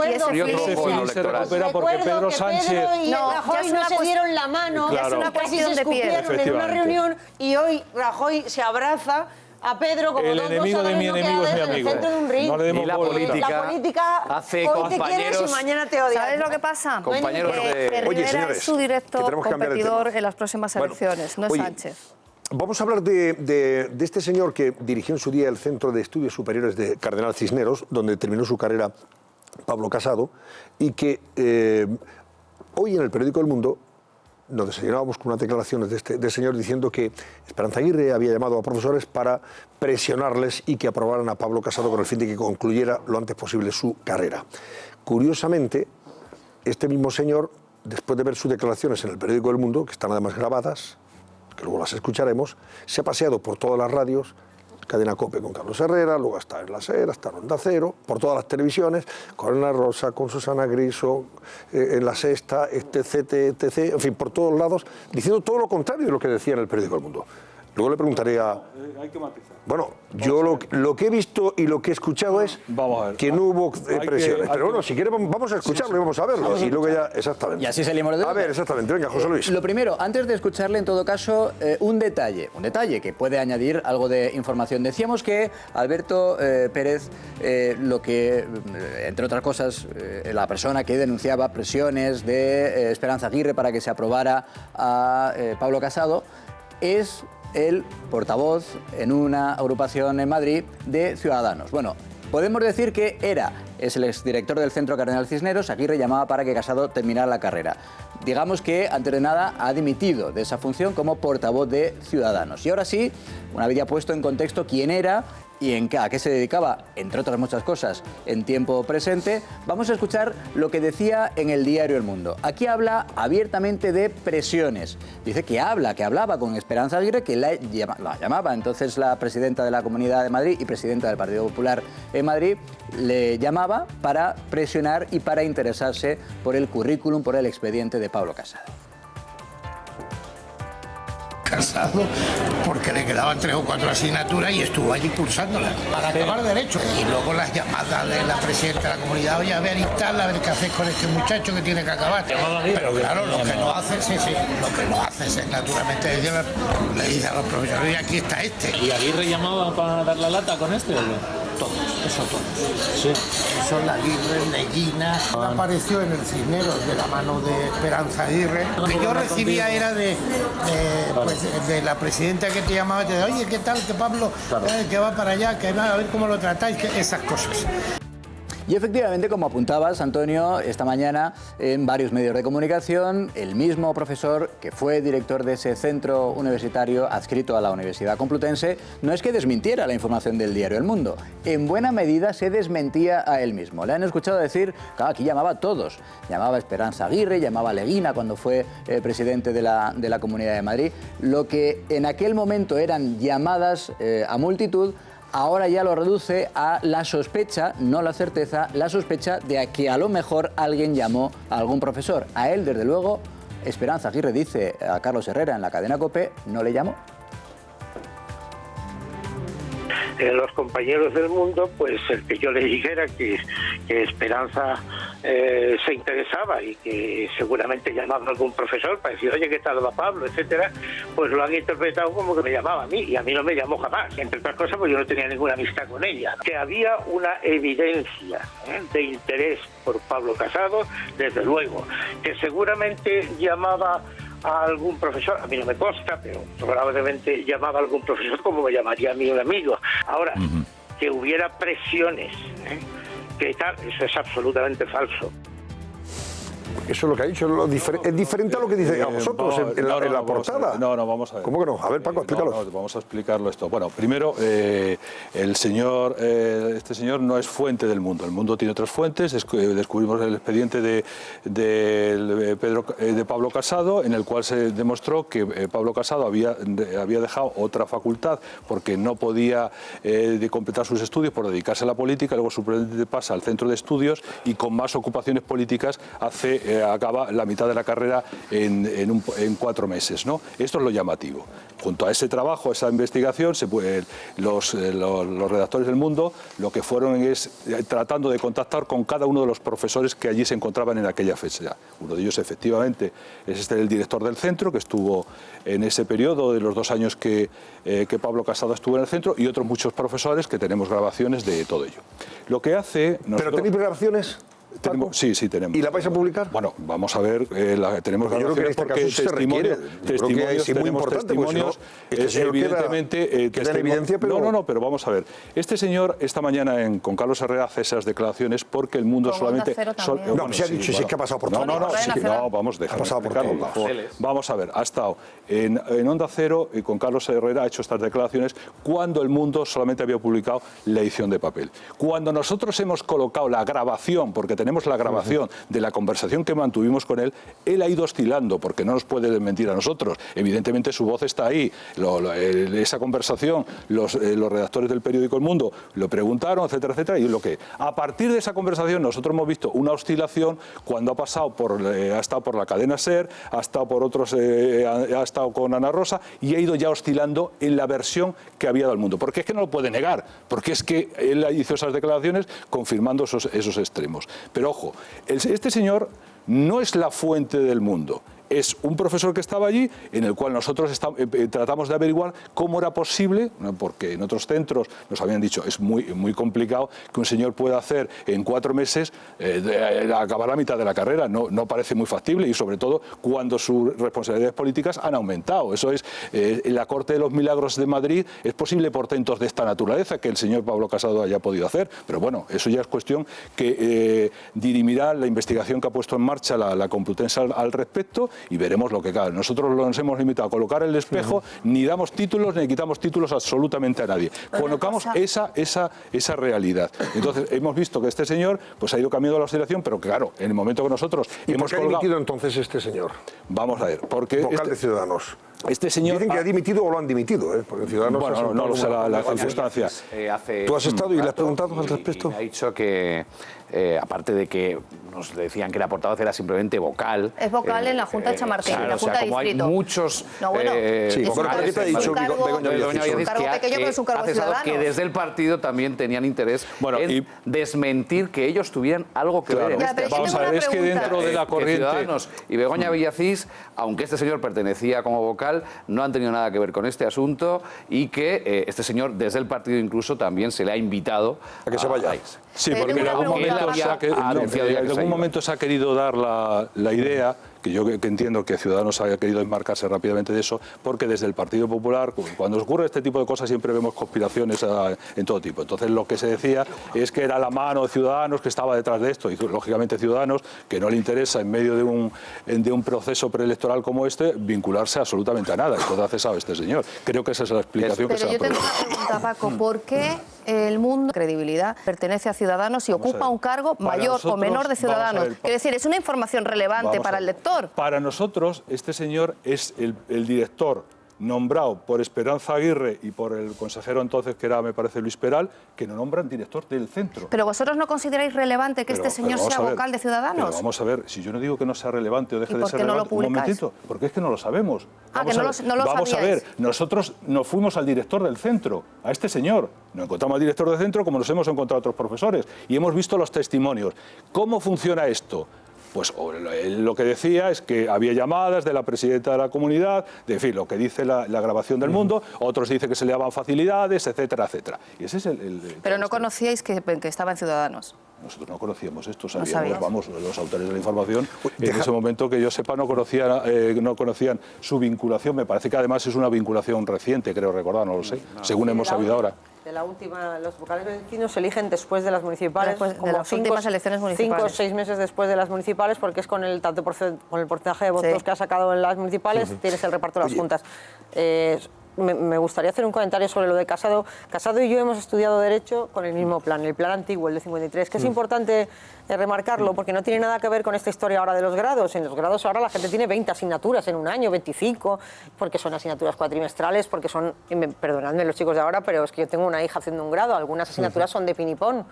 ojo en lo electoral. Recupera porque Pedro Sánchez... y Rajoy no se dieron la mano, es una cuestión de pie. En una reunión, y hoy Rajoy se abraza a Pedro como el enemigo de mi enemigo es mi amigo. No le demos la política hace hoy te quieres y mañana te odias. ¿Sabes lo que pasa? Compañeros que Rivera es su directo competidor en las próximas elecciones, no es Sánchez. Vamos a hablar de este señor que dirigió en su día el Centro de Estudios Superiores de Cardenal Cisneros, donde terminó su carrera Pablo Casado, y que hoy en el periódico El Mundo nos desayunábamos con unas declaraciones de este señor diciendo que Esperanza Aguirre había llamado a profesores para presionarles y que aprobaran a Pablo Casado con el fin de que concluyera lo antes posible su carrera. Curiosamente, este mismo señor, después de ver sus declaraciones en el periódico El Mundo, que están además grabadas, que luego las escucharemos, se ha paseado por todas las radios, Cadena COPE con Carlos Herrera, luego está en La Ser, está en Onda Cero, por todas las televisiones, con Ana Rosa, con Susana Griso, en La Sexta, etc., en fin, por todos lados, diciendo todo lo contrario de lo que decía en el periódico El Mundo. Luego le preguntaré a... Hay que matizar. Bueno, yo lo que he visto y lo que he escuchado es que no hubo presiones. Pero bueno, si quiere vamos a escucharlo y vamos a verlo. Y luego ya, exactamente. Y así salimos de... A ver, exactamente. Venga, José Luis. Lo primero, antes de escucharle, en todo caso, un detalle que puede añadir algo de información. Decíamos que Alberto Pérez, lo que, entre otras cosas, la persona que denunciaba presiones de Esperanza Aguirre para que se aprobara a Pablo Casado, es el portavoz en una agrupación en Madrid de Ciudadanos. Bueno, podemos decir que es el exdirector del Centro Cardenal Cisneros. Aguirre llamaba para que Casado terminara la carrera. Digamos que, antes de nada, ha dimitido de esa función como portavoz de Ciudadanos. Y ahora sí, una vez ya puesto en contexto quién era y a qué se dedicaba, entre otras muchas cosas, en tiempo presente, vamos a escuchar lo que decía en el diario El Mundo. Aquí habla abiertamente de presiones. Dice que hablaba con Esperanza Aguirre, que la llamaba entonces la presidenta de la Comunidad de Madrid y presidenta del Partido Popular en Madrid, le llamaba para presionar y para interesarse por el currículum, por el expediente de Pablo Casado. Casado porque le quedaban 3 o 4 asignaturas y estuvo allí cursándolas para acabar derecho. Y luego las llamadas de la presidenta de la comunidad, oye, a ver y tal, a ver qué haces con este muchacho que tiene que acabar. Pero claro, lo que no haces, lo que no haces es naturalmente le dice a los profesores, y aquí está este. ¿Y Aguirre llamaba para dar la lata con este o no? Todos. Sí. Eso la Aguirre, Leguina, apareció en el Cisneros de la mano de Esperanza Aguirre. Lo que yo recibía era de la presidenta que te llamaba, te decía, oye, ¿qué tal? Que Pablo, que va para allá, que va a ver cómo lo tratáis, que esas cosas. Y efectivamente, como apuntabas, Antonio, esta mañana en varios medios de comunicación, el mismo profesor que fue director de ese centro universitario adscrito a la Universidad Complutense, no es que desmintiera la información del diario El Mundo, en buena medida se desmentía a él mismo. Le han escuchado decir, claro, aquí llamaba a todos, llamaba a Esperanza Aguirre, llamaba a Leguina cuando fue presidente de la Comunidad de Madrid, lo que en aquel momento eran llamadas a multitud, ahora ya lo reduce a la sospecha, no la certeza, la sospecha de que a lo mejor alguien llamó a algún profesor. A él, desde luego, Esperanza Aguirre dice a Carlos Herrera en la cadena COPE, no le llamó. Los compañeros del Mundo, pues el que yo le dijera que Esperanza se interesaba y que seguramente llamaba a algún profesor para decir, oye, ¿qué tal va Pablo?, etcétera, pues lo han interpretado como que me llamaba a mí, y a mí no me llamó jamás, entre otras cosas pues yo no tenía ninguna amistad con ella. Que había una evidencia de interés por Pablo Casado, desde luego, que seguramente llamaba a algún profesor, a mí no me consta, pero probablemente llamaba a algún profesor como me llamaría a mí un amigo. Ahora, que hubiera presiones, que tal, eso es absolutamente falso. Eso es lo que ha dicho, es diferente a lo que dice a vosotros en la portada. No, vamos a ver. ¿Cómo que no? A ver, Paco, explícalo. Vamos a explicarlo esto. Bueno, primero, este señor no es fuente del Mundo. El Mundo tiene otras fuentes. Descubrimos el expediente de Pablo Casado, en el cual se demostró que Pablo Casado había dejado otra facultad porque no podía completar sus estudios por dedicarse a la política. Luego su pasa al centro de estudios y con más ocupaciones políticas acaba la mitad de la carrera en 4 meses, ¿no? Esto es lo llamativo. Junto a ese trabajo, a esa investigación, los redactores del Mundo lo que fueron es tratando de contactar con cada uno de los profesores que allí se encontraban en aquella fecha. Uno de ellos, efectivamente, es el director del centro, que estuvo en ese periodo de los 2 años que Pablo Casado estuvo en el centro, y otros muchos profesores que tenemos grabaciones de todo ello. Lo que hace... ¿Pero tenéis grabaciones? Sí, tenemos. ¿Y la vais a publicar? Bueno, vamos a ver, tenemos grabaciones porque testimonios, tenemos testimonios, evidentemente... evidencia, pero... No, pero vamos a ver. Este señor, esta mañana con Carlos Herrera, hace esas declaraciones porque el Mundo solamente... No, se ha dicho, sí, que ha pasado por todo. No, vamos, déjame explicarlo, por favor. Vamos a ver, ha estado en Onda Cero y con Carlos Herrera ha hecho estas declaraciones cuando el Mundo solamente había publicado la edición de papel. Cuando nosotros hemos colocado la grabación, porque tenemos la grabación de la conversación que mantuvimos con él, él ha ido oscilando, porque no nos puede desmentir a nosotros. Evidentemente su voz está ahí. Esa conversación, los redactores del periódico El Mundo lo preguntaron, etcétera, etcétera, y a partir de esa conversación nosotros hemos visto una oscilación cuando ha estado por la cadena SER, ha estado por otros, ha estado con Ana Rosa, y ha ido ya oscilando en la versión que había dado El Mundo. Porque es que no lo puede negar, porque es que él hizo esas declaraciones confirmando esos extremos. Pero ojo, este señor no es la fuente del Mundo. Es un profesor que estaba allí, en el cual nosotros tratamos de averiguar cómo era posible, porque en otros centros nos habían dicho es muy complicado que un señor pueda hacer en 4 meses acabar la mitad de la carrera. No parece muy factible, y sobre todo cuando sus responsabilidades políticas han aumentado. Eso es, en la Corte de los Milagros de Madrid es posible portentos de esta naturaleza que el señor Pablo Casado haya podido hacer, pero bueno, eso ya es cuestión que dirimirá la investigación que ha puesto en marcha la Complutense al respecto, y veremos lo que cae. Nosotros nos hemos limitado a colocar el espejo, ni damos títulos ni quitamos títulos absolutamente a nadie. Colocamos esa realidad. Entonces hemos visto que este señor pues ha ido cambiando la oscilación, pero claro, en el momento que nosotros hemos colgado... ¿Por qué ha dimitido entonces este señor? Vamos a ver, porque... Vocal de Ciudadanos. Este señor dicen que ha dimitido o lo han dimitido, porque Ciudadanos... Bueno, no lo sé la circunstancia. ¿Tú has estado y le has preguntado al respecto? Me ha dicho que, aparte de que nos decían que la portavoz era simplemente vocal... Es vocal en la Junta Junta de Chamartín, claro, la Junta de como Distrito. hay muchos... No, bueno, sí, bueno, pero ¿qué te ha dicho Begoña Villacís? Un cargo pequeño, pero es un cargo ciudadano. Que desde el partido también tenían interés en desmentir que ellos tuvieran algo que ver en este asunto. Vamos a ver, es que dentro de la corriente... Ciudadanos y Begoña Villacís, aunque este señor pertenecía como vocal, no han tenido nada que ver con este asunto y que este señor, desde el partido incluso, también se le ha invitado a que se vaya. Sí, porque en algún momento se ha querido dar la idea, que yo que entiendo que Ciudadanos haya querido enmarcarse rápidamente de eso, porque desde el Partido Popular, cuando ocurre este tipo de cosas, siempre vemos conspiraciones en todo tipo. Entonces, lo que se decía es que era la mano de Ciudadanos que estaba detrás de esto, y lógicamente Ciudadanos, que no le interesa en medio de un proceso preelectoral como este, vincularse absolutamente a nada. Entonces hace sabe este señor. Creo que esa es la explicación que se da. Pero yo tengo una pregunta, Paco, ¿por qué el mundo credibilidad pertenece a Ciudadanos y ocupa un cargo mayor o menor de Ciudadanos? Es decir, es una información relevante para el lector. Para nosotros, este señor es el director nombrado por Esperanza Aguirre y por el consejero entonces, que era, me parece, Luis Peral, que no nombran director del centro. ¿Pero vosotros no consideráis relevante que este señor sea vocal de Ciudadanos? Pero vamos a ver, si yo no digo que no sea relevante o deje de ser no relevante, un momentito, porque es que no lo sabemos. Vamos a ver, nosotros nos fuimos al director del centro, a este señor. Nos encontramos al director del centro como nos hemos encontrado a otros profesores y hemos visto los testimonios. ¿Cómo funciona esto? Pues lo que decía es que había llamadas de la presidenta de la comunidad, de en fin, lo que dice la grabación del Mundo, otros dicen que se le daban facilidades, etcétera, etcétera. Y ese es Pero no conocíais que estaba en Ciudadanos. Nosotros no conocíamos esto, sabíamos, los autores de la información, en ese momento que yo sepa no conocían su vinculación. Me parece que además es una vinculación reciente, creo recordar, no lo sé, según hemos sabido ahora. De la última, los vocales vecinos se eligen después de las municipales, de las últimas elecciones municipales. 5 o 6 meses después de las municipales, porque es con el porcentaje de votos que ha sacado en las municipales, tienes el reparto de las juntas. Me gustaría hacer un comentario sobre lo de Casado. Casado y yo hemos estudiado Derecho con el mismo plan, el plan antiguo, el de 53, que es importante remarcarlo, porque no tiene nada que ver con esta historia ahora de los grados. En los grados ahora la gente tiene 20 asignaturas en un año, 25, porque son asignaturas cuatrimestrales, porque son, perdonadme los chicos de ahora, pero es que yo tengo una hija haciendo un grado, algunas asignaturas son de pinipón,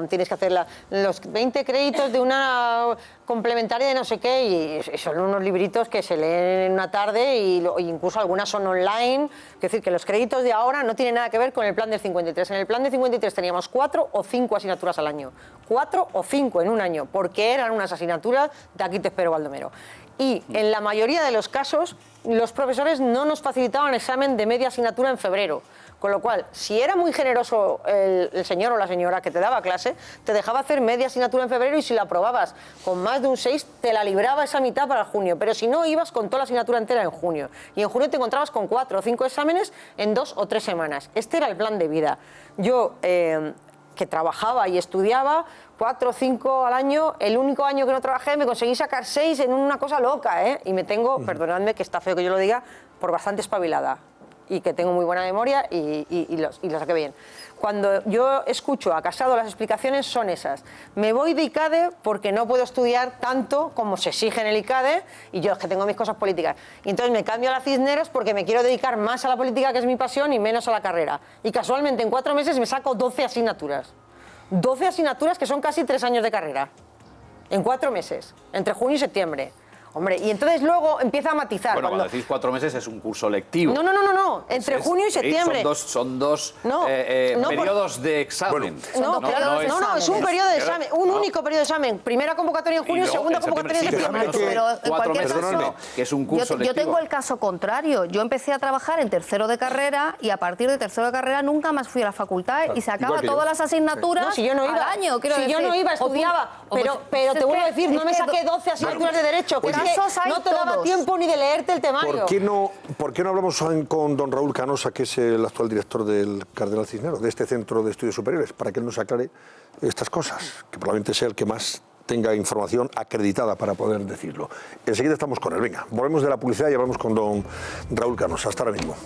tienes que hacer los 20 créditos de una complementaria de no sé qué, y son unos libritos que se leen en una tarde y incluso algunas son online. Es decir, que los créditos de ahora no tienen nada que ver con el plan del 53. En el plan del 53 teníamos 4 o 5 asignaturas al año. 4 o 5 en un año, porque eran unas asignaturas de aquí te espero, Baldomero. Y en la mayoría de los casos, los profesores no nos facilitaban examen de media asignatura en febrero. Con lo cual, si era muy generoso el señor o la señora que te daba clase, te dejaba hacer media asignatura en febrero y si la aprobabas con más de un 6, te la libraba esa mitad para junio. Pero si no, ibas con toda la asignatura entera en junio. Y en junio te encontrabas con 4 o 5 exámenes en 2 o 3 semanas. Este era el plan de vida. Yo, que trabajaba y estudiaba, 4 o 5 al año, el único año que no trabajé me conseguí sacar 6 en una cosa loca, ¿eh? Y me tengo, perdonadme que está feo que yo lo diga, por bastante espabilada. Y que tengo muy buena memoria y lo saqué bien. Cuando yo escucho a Casado, las explicaciones son esas. Me voy de ICADE porque no puedo estudiar tanto como se exige en el ICADE y yo es que tengo mis cosas políticas. Y entonces me cambio a la Cisneros porque me quiero dedicar más a la política, que es mi pasión, y menos a la carrera. Y casualmente en 4 meses me saco 12 asignaturas. 12 asignaturas que son casi 3 años de carrera. En 4 meses, entre junio y septiembre. Hombre, y entonces luego empieza a matizar. Bueno, cuando decís 4 meses es un curso lectivo. No. Entre junio y septiembre. Son dos periodos de examen. No, es un periodo de examen, un único periodo de examen. Primera convocatoria en junio, segunda convocatoria en septiembre. Pero en cualquier caso, que es un curso yo tengo el caso contrario. Yo empecé a trabajar en tercero de carrera y a partir de tercero de carrera nunca más fui a la facultad y sacaba todas las asignaturas si yo no iba, al año. Si yo no iba, estudiaba. Pero te vuelvo a decir, no me saqué 12 asignaturas de Derecho. No te daba tiempo ni de leerte el temario. ¿Por qué no hablamos con don Raúl Canosa, que es el actual director del Cardenal Cisneros, de este Centro de Estudios Superiores, para que él nos aclare estas cosas, que probablemente sea el que más tenga información acreditada para poder decirlo? Enseguida estamos con él. Venga, volvemos de la publicidad y hablamos con don Raúl Canosa. Hasta ahora mismo.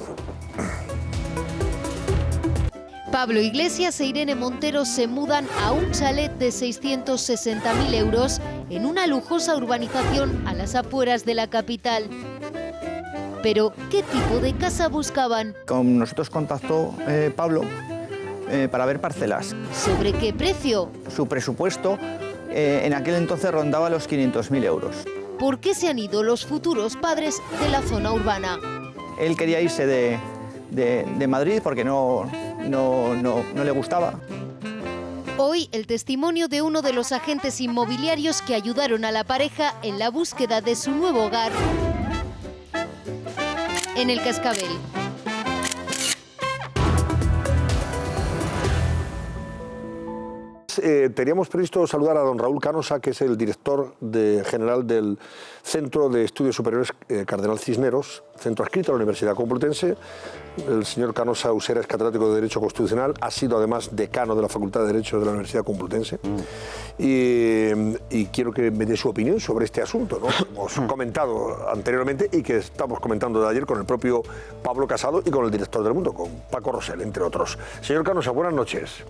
Pablo Iglesias e Irene Montero se mudan a un chalet de 660.000 euros en una lujosa urbanización a las afueras de la capital. Pero, ¿qué tipo de casa buscaban? Con nosotros contactó Pablo para ver parcelas. ¿Sobre qué precio? Su presupuesto en aquel entonces rondaba los 500.000 euros. por qué se han ido los futuros padres de la zona urbana. Él quería irse de Madrid porque no le gustaba. Hoy el testimonio de uno de los agentes inmobiliarios que ayudaron a la pareja en la búsqueda de su nuevo hogar en el Cascabel. Teníamos previsto saludar a don Raúl Canosa, que es el director general del Centro de Estudios Superiores Cardenal Cisneros, centro adscrito a la Universidad Complutense. El señor Canosa Usera es catedrático de Derecho Constitucional, ha sido además decano de la Facultad de Derecho de la Universidad Complutense. Y quiero que me dé su opinión sobre este asunto, ¿no? Que hemos comentado anteriormente y que estamos comentando de ayer con el propio Pablo Casado y con el director del Mundo, con Paco Rosell, entre otros. Señor Canosa, buenas noches.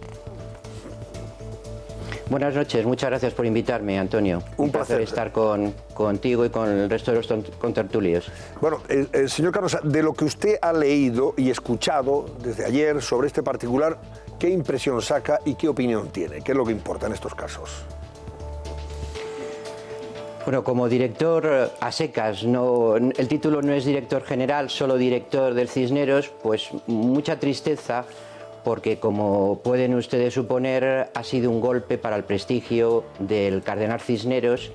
Buenas noches, muchas gracias por invitarme, Antonio. Un placer estar contigo y con el resto de los contertulios. Bueno, señor Canosa, de lo que usted ha leído y escuchado desde ayer sobre este particular, ¿qué impresión saca y qué opinión tiene? ¿Qué es lo que importa en estos casos? Bueno, como director a secas, el título no es director general, solo director del Cisneros, pues mucha tristeza, porque como pueden ustedes suponer, ha sido un golpe para el prestigio del Cardenal Cisneros,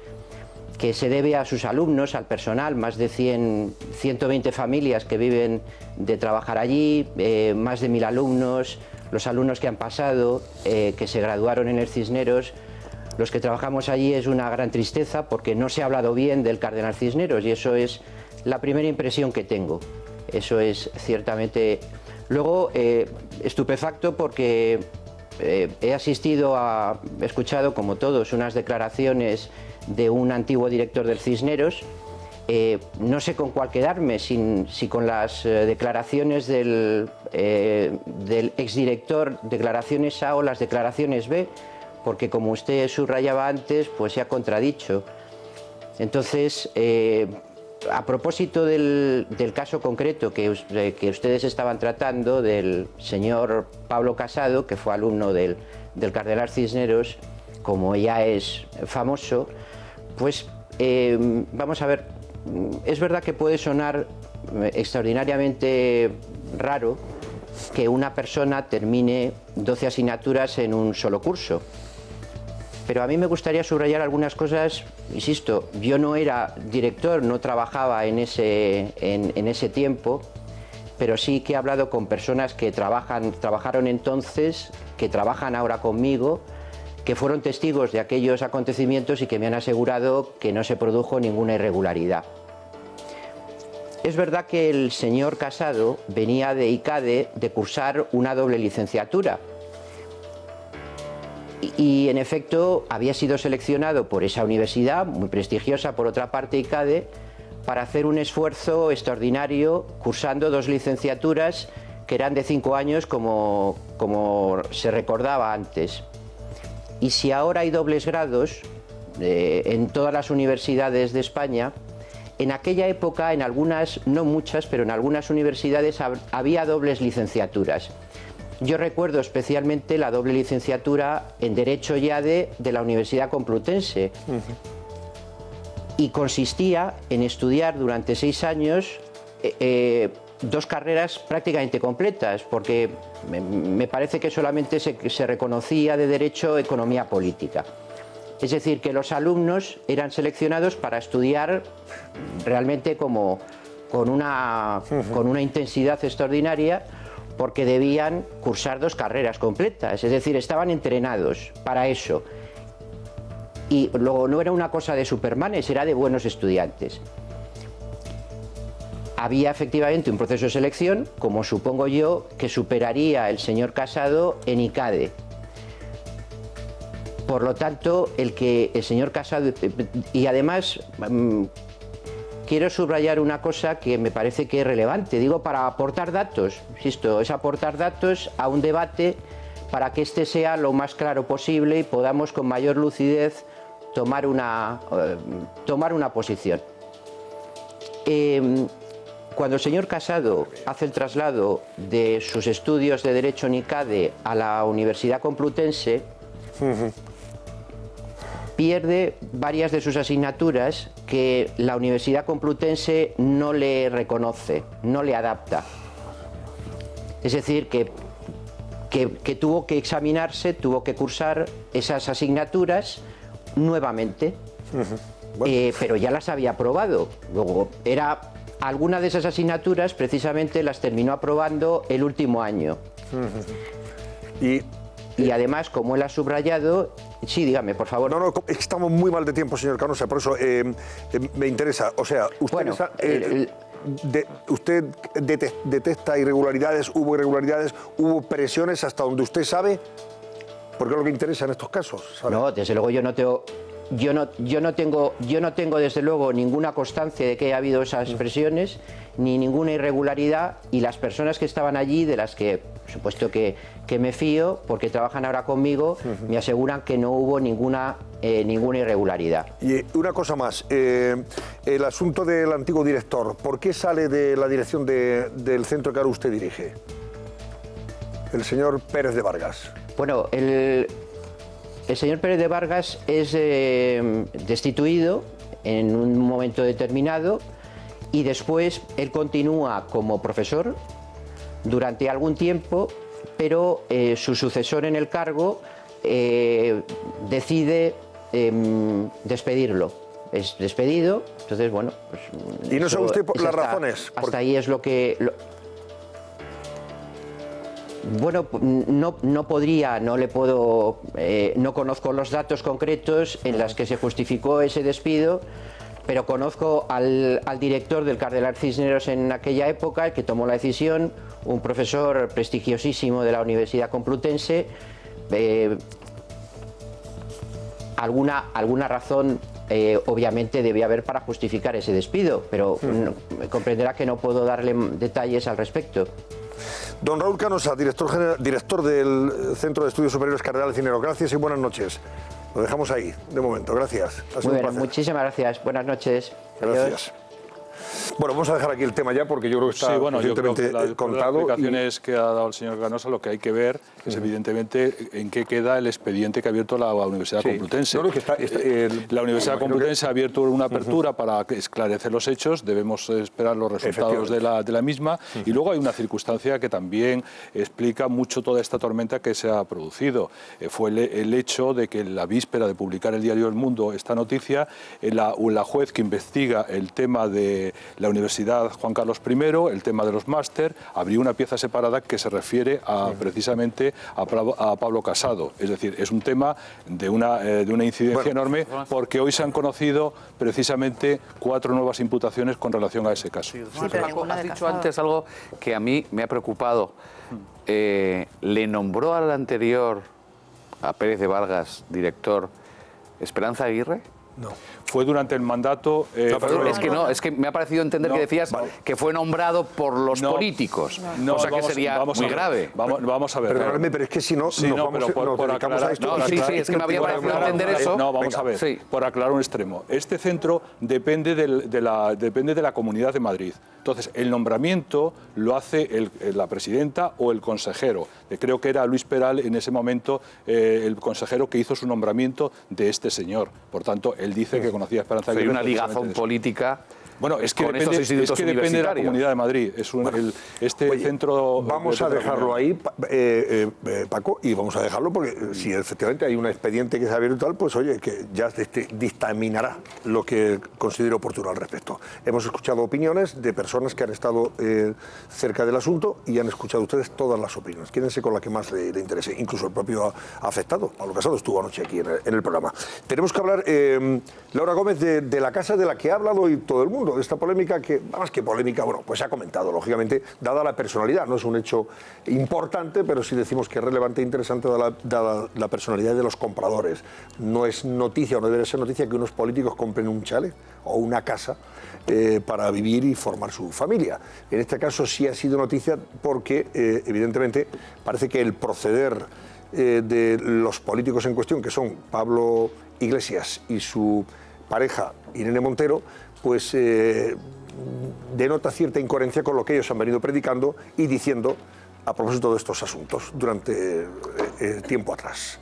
que se debe a sus alumnos, al personal, más de 120 familias que viven de trabajar allí, más de 1000 alumnos, los alumnos que han pasado, que se graduaron en el Cisneros. Los que trabajamos allí es una gran tristeza porque no se ha hablado bien del Cardenal Cisneros y eso es la primera impresión que tengo. Eso es ciertamente... Luego, estupefacto porque he escuchado, como todos, unas declaraciones de un antiguo director del Cisneros. No sé con cuál quedarme, si con las declaraciones del exdirector, declaraciones A o las declaraciones B, porque como usted subrayaba antes, pues se ha contradicho. Entonces, a propósito del caso concreto que ustedes estaban tratando, del señor Pablo Casado, que fue alumno del Cardenal Cisneros, como ya es famoso, pues vamos a ver, es verdad que puede sonar extraordinariamente raro que una persona termine 12 asignaturas en un solo curso. Pero a mí me gustaría subrayar algunas cosas. Insisto, yo no era director, no trabajaba en ese tiempo, pero sí que he hablado con personas que trabajaron entonces, que trabajan ahora conmigo, que fueron testigos de aquellos acontecimientos y que me han asegurado que no se produjo ninguna irregularidad. Es verdad que el señor Casado venía de ICADE de cursar una doble licenciatura. Y en efecto había sido seleccionado por esa universidad, muy prestigiosa por otra parte ICADE, para hacer un esfuerzo extraordinario cursando 2 licenciaturas que eran de 5 años como se recordaba antes. Y si ahora hay dobles grados en todas las universidades de España, en aquella época, en algunas, no muchas, pero en algunas universidades había dobles licenciaturas. Yo recuerdo especialmente la doble licenciatura en Derecho IADE de la Universidad Complutense. Y consistía en estudiar durante 6 años 2 carreras prácticamente completas, porque me parece que solamente se reconocía de Derecho Economía Política. Es decir, que los alumnos eran seleccionados para estudiar realmente con una intensidad extraordinaria, porque debían cursar 2 carreras completas, es decir, estaban entrenados para eso. Y luego no era una cosa de supermanes, era de buenos estudiantes. Había efectivamente un proceso de selección, como supongo yo, que superaría el señor Casado en ICADE. Por lo tanto, el señor Casado... Y además... quiero subrayar una cosa que me parece que es relevante, digo, para aportar datos, insisto, es aportar datos a un debate para que este sea lo más claro posible y podamos con mayor lucidez tomar una posición. Cuando el señor Casado hace el traslado de sus estudios de Derecho en ICADE a la Universidad Complutense, pierde varias de sus asignaturas que la Universidad Complutense no le reconoce, no le adapta. Es decir, que tuvo que examinarse, tuvo que cursar esas asignaturas nuevamente, pero ya las había aprobado. Luego, alguna de esas asignaturas precisamente las terminó aprobando el último año. Y además, como él ha subrayado... Sí, dígame, por favor. No, estamos muy mal de tiempo, señor Canosa, por eso me interesa. O sea, usted detecta irregularidades, hubo presiones hasta donde usted sabe, porque es lo que interesa en estos casos, ¿sabe? No, desde luego yo no tengo desde luego ninguna constancia de que haya habido esas presiones, ni ninguna irregularidad, y las personas que estaban allí, de las que por supuesto que me fío, porque trabajan ahora conmigo, me aseguran que no hubo ninguna irregularidad. Y una cosa más, el asunto del antiguo director, ¿por qué sale de la dirección del centro que ahora usted dirige? El señor Pérez de Vargas. Bueno, el señor Pérez de Vargas es destituido en un momento determinado y después él continúa como profesor durante algún tiempo, pero su sucesor en el cargo decide despedirlo. Es despedido, entonces bueno... Pues, ¿y no sabe usted las razones? Hasta ahí es lo que... Bueno, no podría, no le puedo, no conozco los datos concretos en los que se justificó ese despido, pero conozco al director del Cardenal Cisneros en aquella época, el que tomó la decisión, un profesor prestigiosísimo de la Universidad Complutense. Alguna razón obviamente debía haber para justificar ese despido, pero comprenderá que no puedo darle detalles al respecto. Don Raúl Canosa, director del Centro de Estudios Superiores Cardenal Cisneros, gracias y buenas noches. Lo dejamos ahí, de momento, gracias. Muy bien, muchísimas gracias, buenas noches. Gracias. Adiós. Bueno, vamos a dejar aquí el tema ya porque yo creo que está suficientemente contado. Las explicaciones que ha dado el señor Canosa, lo que hay que ver es evidentemente en qué queda el expediente que ha abierto la Universidad Complutense. La Universidad Complutense ha abierto una apertura para esclarecer los hechos, debemos esperar los resultados de la misma, y luego hay una circunstancia que también explica mucho toda esta tormenta que se ha producido. Fue el hecho de que la víspera de publicar el diario El Mundo esta noticia, la juez que investiga el tema de la Universidad Juan Carlos I, el tema de los máster, abrió una pieza separada que se refiere precisamente a Pablo Casado. Es decir, es un tema de una incidencia enorme, porque hoy se han conocido precisamente 4 nuevas imputaciones con relación a ese caso. Paco, has dicho antes algo que a mí me ha preocupado. ¿Le nombró al anterior, a Pérez de Vargas, director, Esperanza Aguirre? No. Fue durante el mandato... es que me ha parecido entender que decías que fue nombrado por los políticos, cosa que sería muy grave. Vamos a ver. Perdóname, pero es que si no... por aclarar esto... es que me había parecido entender eso. No, vamos a ver, por aclarar un extremo. Este centro depende de la Comunidad de Madrid. Entonces, el nombramiento lo hace la presidenta o el consejero. Creo que era Luis Peral en ese momento el consejero que hizo su nombramiento de este señor. Por tanto, él dice que conocía a Esperanza Aguirre. Hay una ligazón política. Bueno, es que depende de la Comunidad de Madrid. Es centro... Vamos a dejarlo ahí, Paco, y vamos a dejarlo porque si efectivamente hay un expediente que se ha abierto y tal, pues oye, que ya dictaminará lo que considere oportuno al respecto. Hemos escuchado opiniones de personas que han estado cerca del asunto y han escuchado ustedes todas las opiniones. Quédense con la que más le interese, incluso el propio afectado. Pablo Casado estuvo anoche aquí en el programa. Tenemos que hablar, Laura Gómez, de la casa de la que ha hablado hoy todo el mundo, de esta polémica que, más que polémica, bueno, pues se ha comentado, lógicamente, dada la personalidad. No es un hecho importante, pero sí decimos que es relevante e interesante dada la personalidad de los compradores. No es noticia, o no debe ser noticia, que unos políticos compren un chalet o una casa para vivir y formar su familia. En este caso sí ha sido noticia porque, evidentemente, parece que el proceder de los políticos en cuestión, que son Pablo Iglesias y su pareja Irene Montero, pues denota cierta incoherencia con lo que ellos han venido predicando y diciendo a propósito de estos asuntos durante tiempo atrás.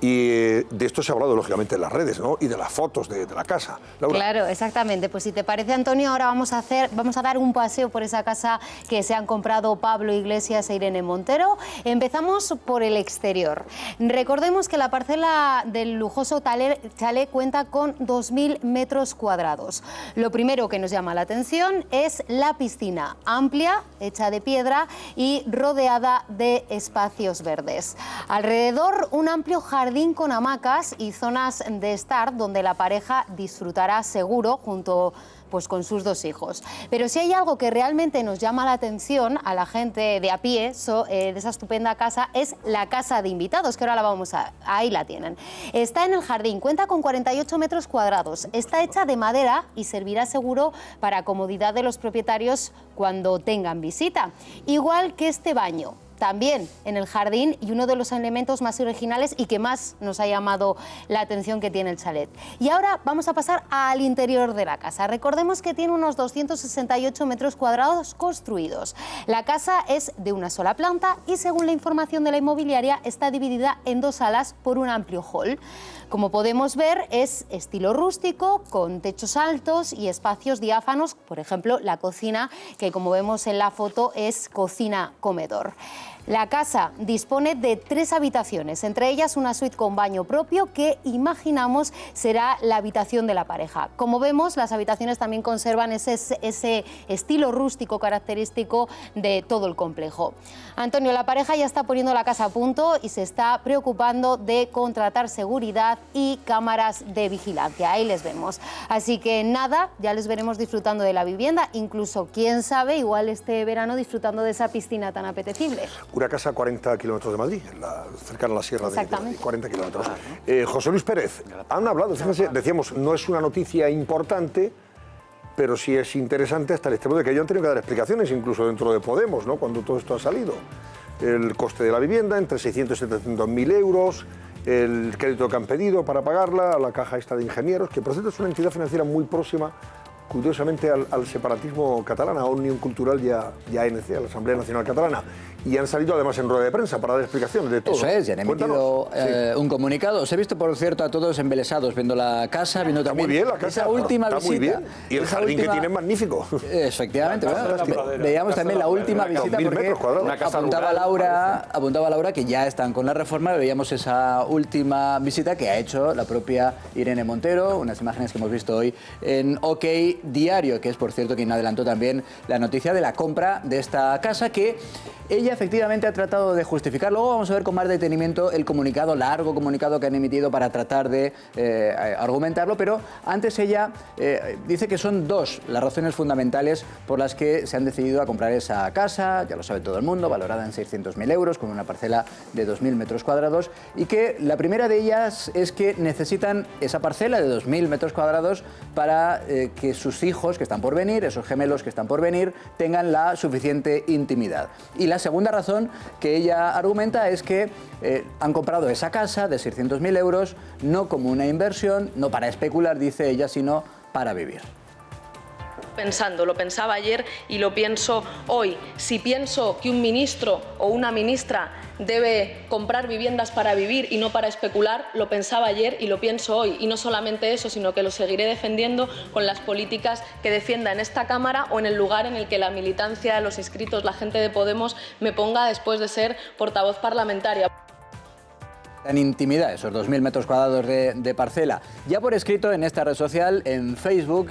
Y de esto se ha hablado, lógicamente, en las redes, ¿no? Y de las fotos de la casa. Laura. Claro, exactamente. Pues si te parece, Antonio, ahora vamos a dar un paseo por esa casa que se han comprado Pablo Iglesias e Irene Montero. Empezamos por el exterior. Recordemos que la parcela del lujoso chalet cuenta con 2.000 metros cuadrados. Lo primero que nos llama la atención es la piscina, amplia, hecha de piedra y rodeada de espacios verdes. Alrededor, un amplio jardín con hamacas y zonas de estar donde la pareja disfrutará seguro junto con sus 2 hijos. Pero si hay algo que realmente nos llama la atención a la gente de a pie de esa estupenda casa, es la casa de invitados, que ahora ahí la tienen. Está en el jardín, cuenta con 48 metros cuadrados, está hecha de madera y servirá seguro para comodidad de los propietarios cuando tengan visita. Igual que este baño. También en el jardín, y uno de los elementos más originales y que más nos ha llamado la atención que tiene el chalet. Y ahora vamos a pasar al interior de la casa. Recordemos que tiene unos 268 metros cuadrados construidos. La casa es de una sola planta y, según la información de la inmobiliaria, está dividida en 2 salas por un amplio hall. Como podemos ver, es estilo rústico, con techos altos y espacios diáfanos, por ejemplo, la cocina, que como vemos en la foto es cocina-comedor. La casa dispone de 3 habitaciones, entre ellas una suite con baño propio que imaginamos será la habitación de la pareja. Como vemos, las habitaciones también conservan ese estilo rústico característico de todo el complejo. Antonio, la pareja ya está poniendo la casa a punto y se está preocupando de contratar seguridad y cámaras de vigilancia. Ahí les vemos. Así que nada, ya les veremos disfrutando de la vivienda, incluso, quién sabe, igual este verano disfrutando de esa piscina tan apetecible. Una casa a 40 kilómetros de Madrid, cercana a la sierra de Madrid, 40 kilómetros. José Luis Pérez, han hablado, fíjense, decíamos, no es una noticia importante, pero sí es interesante hasta el extremo de que ellos han tenido que dar explicaciones, incluso dentro de Podemos, ¿no?, cuando todo esto ha salido. El coste de la vivienda, entre 600 y 700.000 euros, el crédito que han pedido para pagarla, la caja esta de ingenieros, que por cierto es una entidad financiera muy próxima, curiosamente, al separatismo catalán, a Òmnium Cultural y a ANC, a la Asamblea Nacional Catalana. Y han salido además en rueda de prensa para dar explicaciones de todo. Eso es, ya han emitido un comunicado. Os he visto, por cierto, a todos embelesados viendo la casa, viendo también muy bien la casa, esa última está visita. Muy bien. Y el jardín que tiene es magnífico. Efectivamente. Veíamos también la última visita porque apuntaba Laura que ya están con la reforma. Veíamos esa última visita que ha hecho la propia Irene Montero, unas imágenes que hemos visto hoy en OK Diario, que es, por cierto, quien adelantó también la noticia de la compra de esta casa, que ella efectivamente ha tratado de justificar. Luego vamos a ver con más detenimiento el comunicado, largo comunicado que han emitido para tratar de argumentarlo, pero antes ella dice que son 2 las razones fundamentales por las que se han decidido a comprar esa casa, ya lo sabe todo el mundo, valorada en 600.000 euros, con una parcela de 2.000 metros cuadrados, y que la primera de ellas es que necesitan esa parcela de 2.000 metros cuadrados para que sus hijos que están por venir, esos gemelos que están por venir, tengan la suficiente intimidad. Y la segunda razón que ella argumenta es que han comprado esa casa de 600.000 euros no como una inversión, no para especular, dice ella, sino para vivir. Lo pensaba ayer y lo pienso hoy. Si pienso que un ministro o una ministra debe comprar viviendas para vivir y no para especular, lo pensaba ayer y lo pienso hoy. Y no solamente eso, sino que lo seguiré defendiendo con las políticas que defienda en esta Cámara o en el lugar en el que la militancia, los inscritos, la gente de Podemos me ponga después de ser portavoz parlamentaria. En intimidad, esos 2.000 metros cuadrados de parcela. Ya por escrito en esta red social, en Facebook,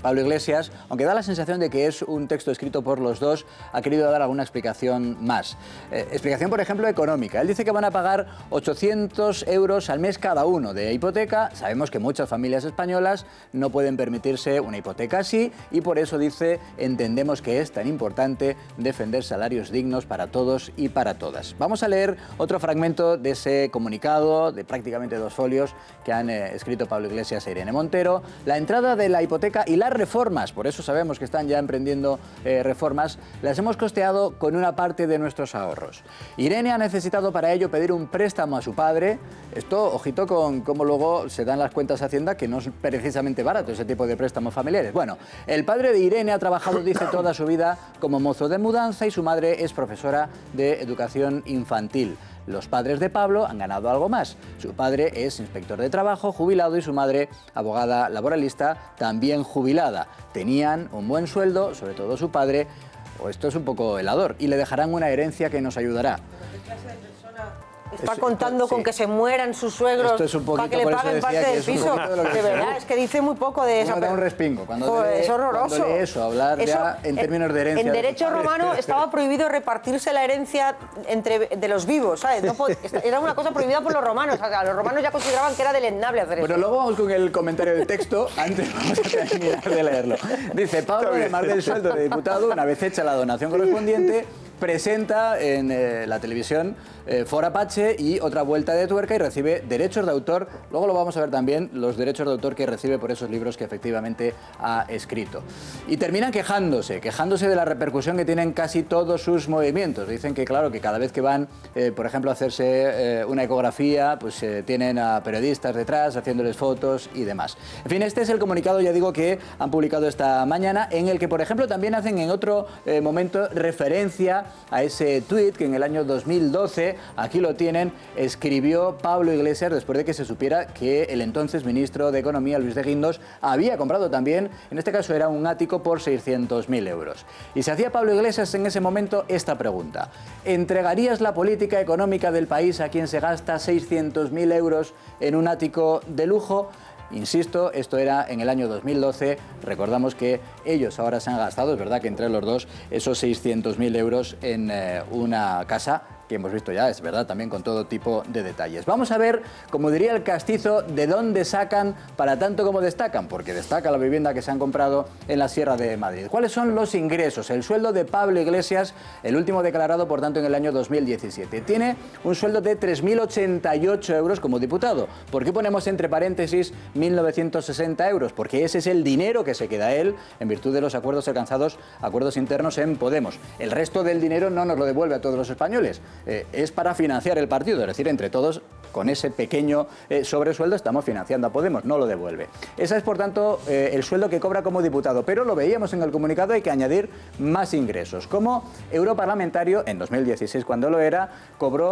Pablo Iglesias, aunque da la sensación de que es un texto escrito por los dos, ha querido dar alguna explicación más. Explicación, por ejemplo, económica. Él dice que van a pagar 800 euros al mes cada uno de hipoteca. Sabemos que muchas familias españolas no pueden permitirse una hipoteca así y por eso dice, entendemos que es tan importante defender salarios dignos para todos y para todas. Vamos a leer otro fragmento de ese comunicado de prácticamente 2 folios que han escrito Pablo Iglesias e Irene Montero. La entrada de la hipoteca y las reformas, por eso sabemos que están ya emprendiendo reformas, las hemos costeado con una parte de nuestros ahorros. Irene ha necesitado para ello pedir un préstamo a su padre. Esto, ojito con cómo luego se dan las cuentas a Hacienda, que no es precisamente barato ese tipo de préstamos familiares. Bueno, el padre de Irene ha trabajado, dice, toda su vida como mozo de mudanza y su madre es profesora de educación infantil. Los padres de Pablo han ganado algo más. Su padre es inspector de trabajo, jubilado, y su madre, abogada laboralista, también jubilada. Tenían un buen sueldo, sobre todo su padre, o esto es un poco helador, y le dejarán una herencia que nos ayudará. Está contando con que se mueran sus suegros para que le paguen parte del piso. De verdad, es que dice muy poco de esa. Da un respingo. Es horroroso. Cuando lee eso, hablar ya en términos de herencia. En derecho romano estaba prohibido repartirse la herencia de los vivos, ¿sabes? Era una cosa prohibida por los romanos. O sea, los romanos ya consideraban que era deleznable hacer eso. Bueno, luego vamos con el comentario del texto. Antes vamos a terminar de leerlo. Dice: Pablo, además del sueldo de diputado, una vez hecha la donación correspondiente, presenta en la televisión For Apache y otra vuelta de tuerca y recibe derechos de autor. Luego lo vamos a ver también, los derechos de autor que recibe por esos libros que efectivamente ha escrito. Y terminan quejándose de la repercusión que tienen casi todos sus movimientos. Dicen que, claro, que cada vez que van, por ejemplo, a hacerse una ecografía, pues tienen a periodistas detrás haciéndoles fotos y demás. En fin, este es el comunicado, ya digo, que han publicado esta mañana, en el que, por ejemplo, también hacen en otro momento referencia a ese tuit que en el año 2012, aquí lo tienen, escribió Pablo Iglesias después de que se supiera que el entonces ministro de Economía, Luis de Guindos, había comprado también, en este caso era un ático, por 600.000 euros. Y se hacía Pablo Iglesias en ese momento esta pregunta: ¿entregarías la política económica del país a quien se gasta 600.000 euros en un ático de lujo? Insisto, esto era en el año 2012, recordamos que ellos ahora se han gastado, es verdad que entre los dos, esos 600.000 euros en una casa que hemos visto ya, es verdad, también con todo tipo de detalles. Vamos a ver, como diría el castizo, de dónde sacan para tanto como destacan, porque destaca la vivienda que se han comprado en la Sierra de Madrid. ¿Cuáles son los ingresos? El sueldo de Pablo Iglesias, el último declarado, por tanto, en el año 2017. Tiene un sueldo de 3.088 euros como diputado. ¿Por qué ponemos entre paréntesis 1.960 euros? Porque ese es el dinero que se queda él en virtud de los acuerdos alcanzados, acuerdos internos en Podemos. El resto del dinero no nos lo devuelve a todos los españoles. Es para financiar el partido, es decir, entre todos, con ese pequeño sobresueldo estamos financiando a Podemos, no lo devuelve. Ese es, por tanto, el sueldo que cobra como diputado, pero lo veíamos en el comunicado, hay que añadir más ingresos. Como europarlamentario, en 2016, cuando lo era,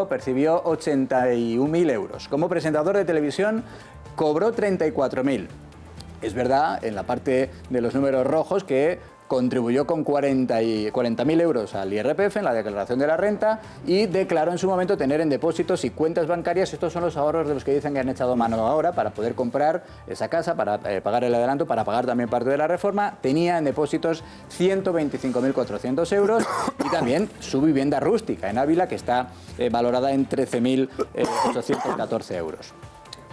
percibió 81.000 euros. Como presentador de televisión, cobró 34.000. Es verdad, en la parte de los números rojos, que contribuyó con 40.000 euros al IRPF en la declaración de la renta y declaró en su momento tener en depósitos y cuentas bancarias. Estos son los ahorros de los que dicen que han echado mano ahora para poder comprar esa casa, para pagar el adelanto, para pagar también parte de la reforma. Tenía en depósitos 125.400 euros y también su vivienda rústica en Ávila, que está valorada en 13.814 euros.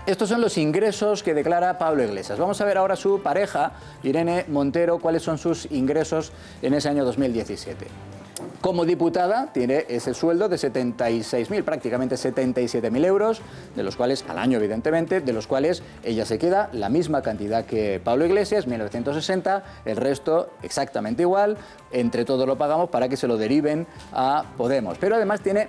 Estos son los ingresos que declara Pablo Iglesias. Vamos a ver ahora su pareja, Irene Montero, cuáles son sus ingresos en ese año 2017. Como diputada tiene ese sueldo de 76.000, prácticamente 77.000 euros, de los cuales, al año evidentemente, de los cuales ella se queda la misma cantidad que Pablo Iglesias, 1.960, el resto exactamente igual, entre todos lo pagamos para que se lo deriven a Podemos. Pero además tiene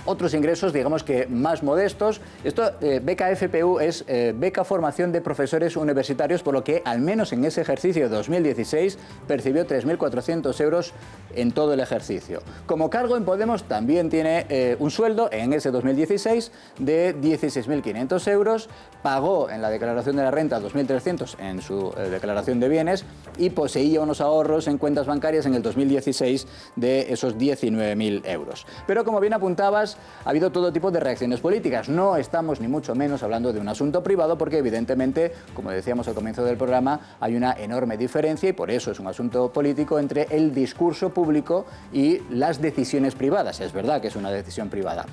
otros ingresos, digamos que más modestos. Esto, beca FPU, es beca formación de profesores universitarios, por lo que al menos en ese ejercicio de 2016 percibió 3.400 euros en todo el ejercicio. Como cargo en Podemos también tiene un sueldo en ese 2016 de 16.500 euros, pagó en la declaración de la renta 2.300 en su declaración de bienes y poseía unos ahorros en cuentas bancarias en el 2016 de esos 19.000 euros. Pero como bien apuntabas, ha habido todo tipo de reacciones políticas. No estamos ni mucho menos hablando de un asunto privado porque evidentemente, como decíamos al comienzo del programa, hay una enorme diferencia y por eso es un asunto político entre el discurso público y las decisiones privadas. Es verdad que es una decisión privada.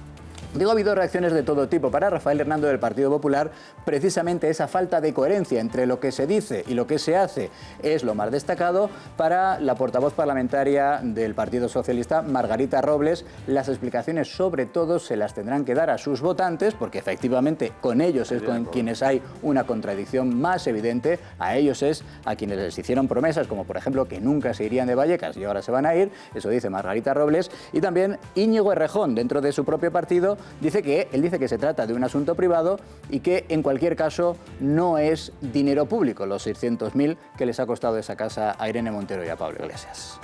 Digo, ha habido reacciones de todo tipo. Para Rafael Hernando del Partido Popular, precisamente esa falta de coherencia entre lo que se dice y lo que se hace es lo más destacado. Para la portavoz parlamentaria del Partido Socialista, Margarita Robles, las explicaciones sobre todo se las tendrán que dar a sus votantes, porque efectivamente con ellos es con quienes hay una contradicción más evidente. A ellos es a quienes les hicieron promesas, como por ejemplo que nunca se irían de Vallecas y ahora se van a ir. Eso dice Margarita Robles. Y también Íñigo Errejón, dentro de su propio partido, dice que se trata de un asunto privado y que en cualquier caso no es dinero público, los 600.000 que les ha costado esa casa a Irene Montero y a Pablo Iglesias.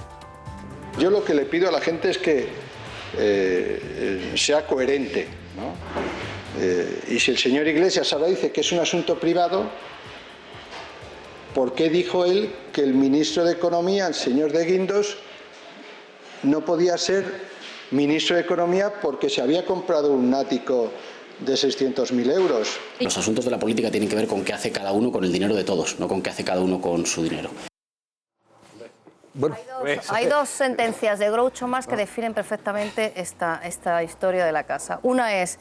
Yo lo que le pido a la gente es que sea coherente, ¿no? Y si el señor Iglesias ahora dice que es un asunto privado, ¿por qué dijo él que el ministro de Economía, el señor de Guindos, no podía ser ministro de Economía porque se había comprado un ático de 600.000 euros? Los asuntos de la política tienen que ver con qué hace cada uno con el dinero de todos, no con qué hace cada uno con su dinero. Bueno, hay dos sentencias de Groucho Marx que definen perfectamente esta historia de la casa. Una es,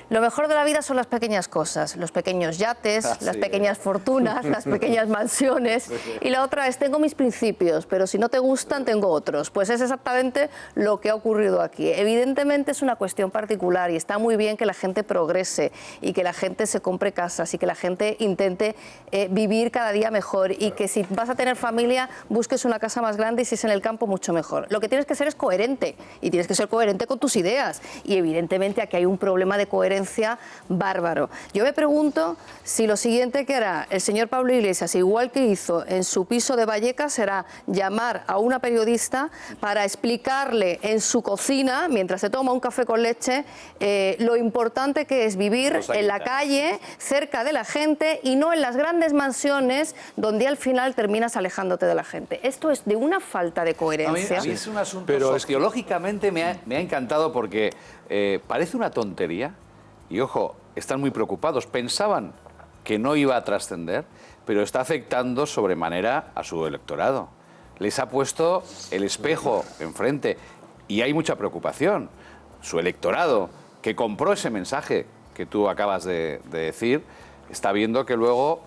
lo mejor de la vida son las pequeñas cosas, los pequeños yates, las pequeñas fortunas, las pequeñas mansiones. Y la otra es, tengo mis principios, pero si no te gustan, tengo otros. Pues es exactamente lo que ha ocurrido aquí. Evidentemente es una cuestión particular y está muy bien que la gente progrese y que la gente se compre casas y que la gente intente vivir cada día mejor y que si vas a tener familia, busques una casa más grande y si es en el campo mucho mejor. Lo que tienes que ser es coherente y tienes que ser coherente con tus ideas y evidentemente aquí hay un problema de coherencia bárbaro. Yo me pregunto si lo siguiente que hará el señor Pablo Iglesias, igual que hizo en su piso de Vallecas, será llamar a una periodista para explicarle en su cocina, mientras se toma un café con leche, lo importante que es vivir en la calle, cerca de la gente y no en las grandes mansiones donde al final terminas alejándote de la gente. Esto es de una falta de coherencia. A mí es un asunto sociológicamente me ha encantado porque parece una tontería y, ojo, están muy preocupados. Pensaban que no iba a trascender, pero está afectando sobremanera a su electorado. Les ha puesto el espejo enfrente y hay mucha preocupación. Su electorado, que compró ese mensaje que tú acabas de decir, está viendo que luego...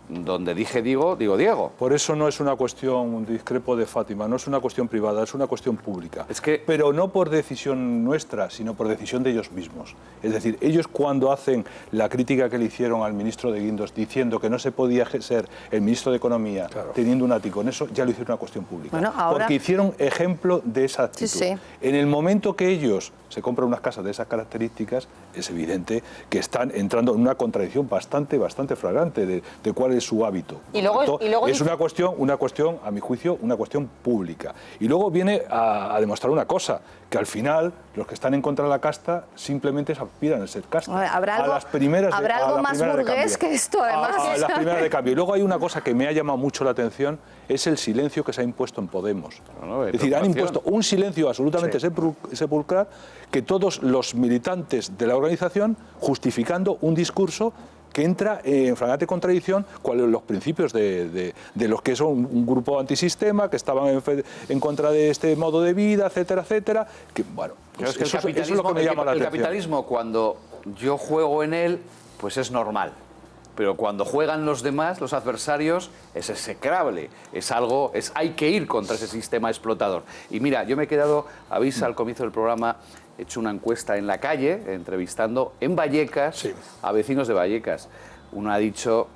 donde digo Diego. Por eso no es una cuestión, discrepo de Fátima, no es una cuestión privada, es una cuestión pública. Pero no por decisión nuestra, sino por decisión de ellos mismos. Es decir, ellos cuando hacen la crítica que le hicieron al ministro de Guindos diciendo que no se podía ser el ministro de Economía teniendo un ático en eso, ya lo hicieron una cuestión pública. Bueno, ahora... Porque hicieron ejemplo de esa actitud. Sí. En el momento que ellos se compran unas casas de esas características, es evidente que están entrando en una contradicción bastante flagrante de cuál es su hábito. Y luego es una cuestión, a mi juicio, una cuestión pública. Y luego viene a demostrar una cosa, que al final los que están en contra de la casta simplemente aspiran a ser casta. ¿Habrá algo más burgués que esto, además? A las primeras de cambio. Y luego hay una cosa que me ha llamado mucho la atención, es el silencio que se ha impuesto en Podemos. Es decir, han impuesto un silencio absolutamente sepulcral que todos los militantes de la organización justificando un discurso que entra en flagrante contradicción con los principios de los que son un grupo antisistema, que estaban en contra de este modo de vida, etcétera, etcétera. Que, bueno, pues es que eso es lo que me llama la atención. El capitalismo, cuando yo juego en él, pues es normal. Pero cuando juegan los demás, los adversarios, es execrable. Hay que ir contra ese sistema explotador. Y mira, yo me he quedado, avisa al comienzo del programa, he hecho una encuesta en la calle, entrevistando en Vallecas a vecinos de Vallecas. Uno ha dicho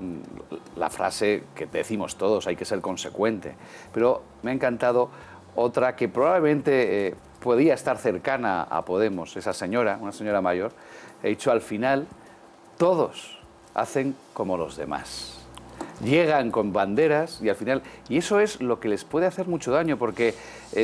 la frase que decimos todos, hay que ser consecuente. Pero me ha encantado otra que probablemente podía estar cercana a Podemos, esa señora, una señora mayor. He dicho al final, todos hacen como los demás. Llegan con banderas y al final... Y eso es lo que les puede hacer mucho daño porque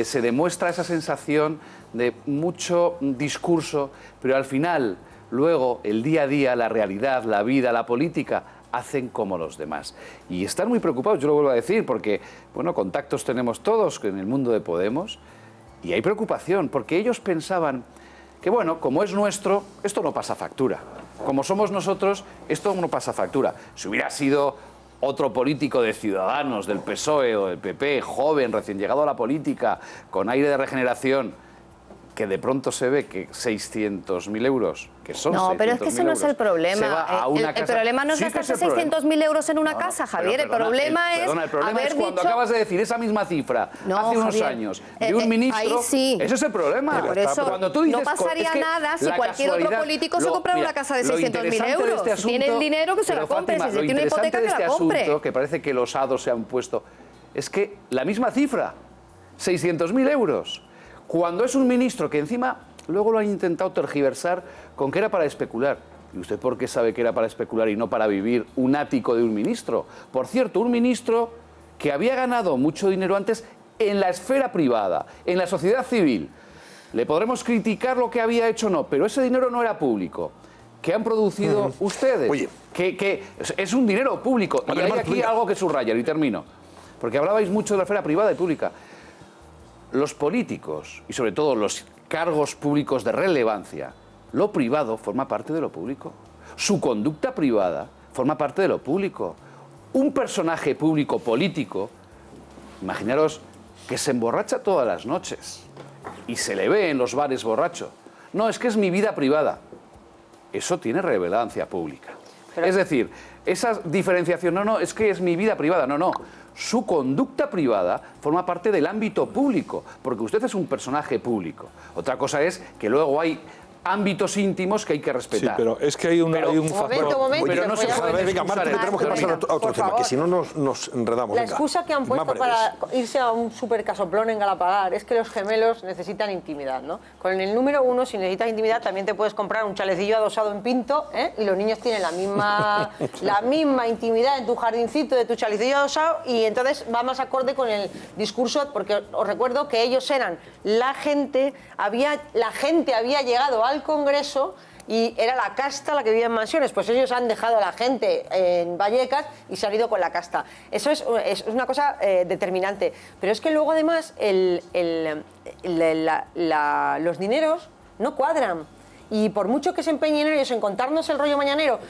se demuestra esa sensación de mucho discurso, pero al final, luego, el día a día, la realidad, la vida, la política, hacen como los demás. Y están muy preocupados, yo lo vuelvo a decir, porque, bueno, contactos tenemos todos en el mundo de Podemos y hay preocupación porque ellos pensaban que, bueno, como es nuestro, esto no pasa factura. Como somos nosotros, esto no pasa factura. Si hubiera sido otro político de Ciudadanos, del PSOE o del PP, joven, recién llegado a la política, con aire de regeneración, que de pronto se ve que 600.000 euros, que son 600.000 euros... No, pero es que ese no es el problema. El problema no es gastarse 600.000 euros en una casa, Javier. El problema es cuando acabas de decir esa misma cifra hace unos años de un ministro... Ahí sí. Ese es el problema. Por eso cuando tú dices, no pasaría nada si cualquier otro político se comprara una casa de 600.000 euros. Si tiene el dinero, que se lo compre. Si se tiene una hipoteca, que la compre. Asunto, que parece que los hados se han puesto, es que la misma cifra, 600.000 euros... Cuando es un ministro que encima luego lo han intentado tergiversar con que era para especular. ¿Y usted por qué sabe que era para especular y no para vivir un ático de un ministro? Por cierto, un ministro que había ganado mucho dinero antes en la esfera privada, en la sociedad civil. Le podremos criticar lo que había hecho o no, pero ese dinero no era público. ¿Qué han producido ustedes? Oye. Que es un dinero público. Y hay aquí algo que subrayar, y termino. Porque hablabais mucho de la esfera privada y pública. Los políticos, y sobre todo los cargos públicos de relevancia, lo privado forma parte de lo público. Su conducta privada forma parte de lo público. Un personaje público político, imaginaros que se emborracha todas las noches y se le ve en los bares borracho. No, es que es mi vida privada. Eso tiene relevancia pública. Es decir, esa diferenciación, no, es que es mi vida privada, no. Su conducta privada forma parte del ámbito público, porque usted es un personaje público. Otra cosa es que luego hay ámbitos íntimos que hay que respetar. Sí, pero es que hay un factor... Momento, pero no se puede... Venga, Marta, que tenemos que pasar a otro tema, que si no nos enredamos. La excusa que han puesto para irse a un supercasoplón en Galapagar es que los gemelos necesitan intimidad, ¿no? Con el número 1, si necesitas intimidad, también te puedes comprar un chalecillo adosado en Pinto, ¿eh? Y los niños tienen la misma intimidad en tu jardincito de tu chalecillo adosado, y entonces va más acorde con el discurso, porque os recuerdo que ellos eran la gente había llegado al Congreso y era la casta la que vivía en mansiones. Pues ellos han dejado a la gente en Vallecas y se han ido con la casta. Eso es una cosa determinante. Pero es que luego además los dineros no cuadran. Y por mucho que se empeñen ellos en contarnos el rollo mañanero,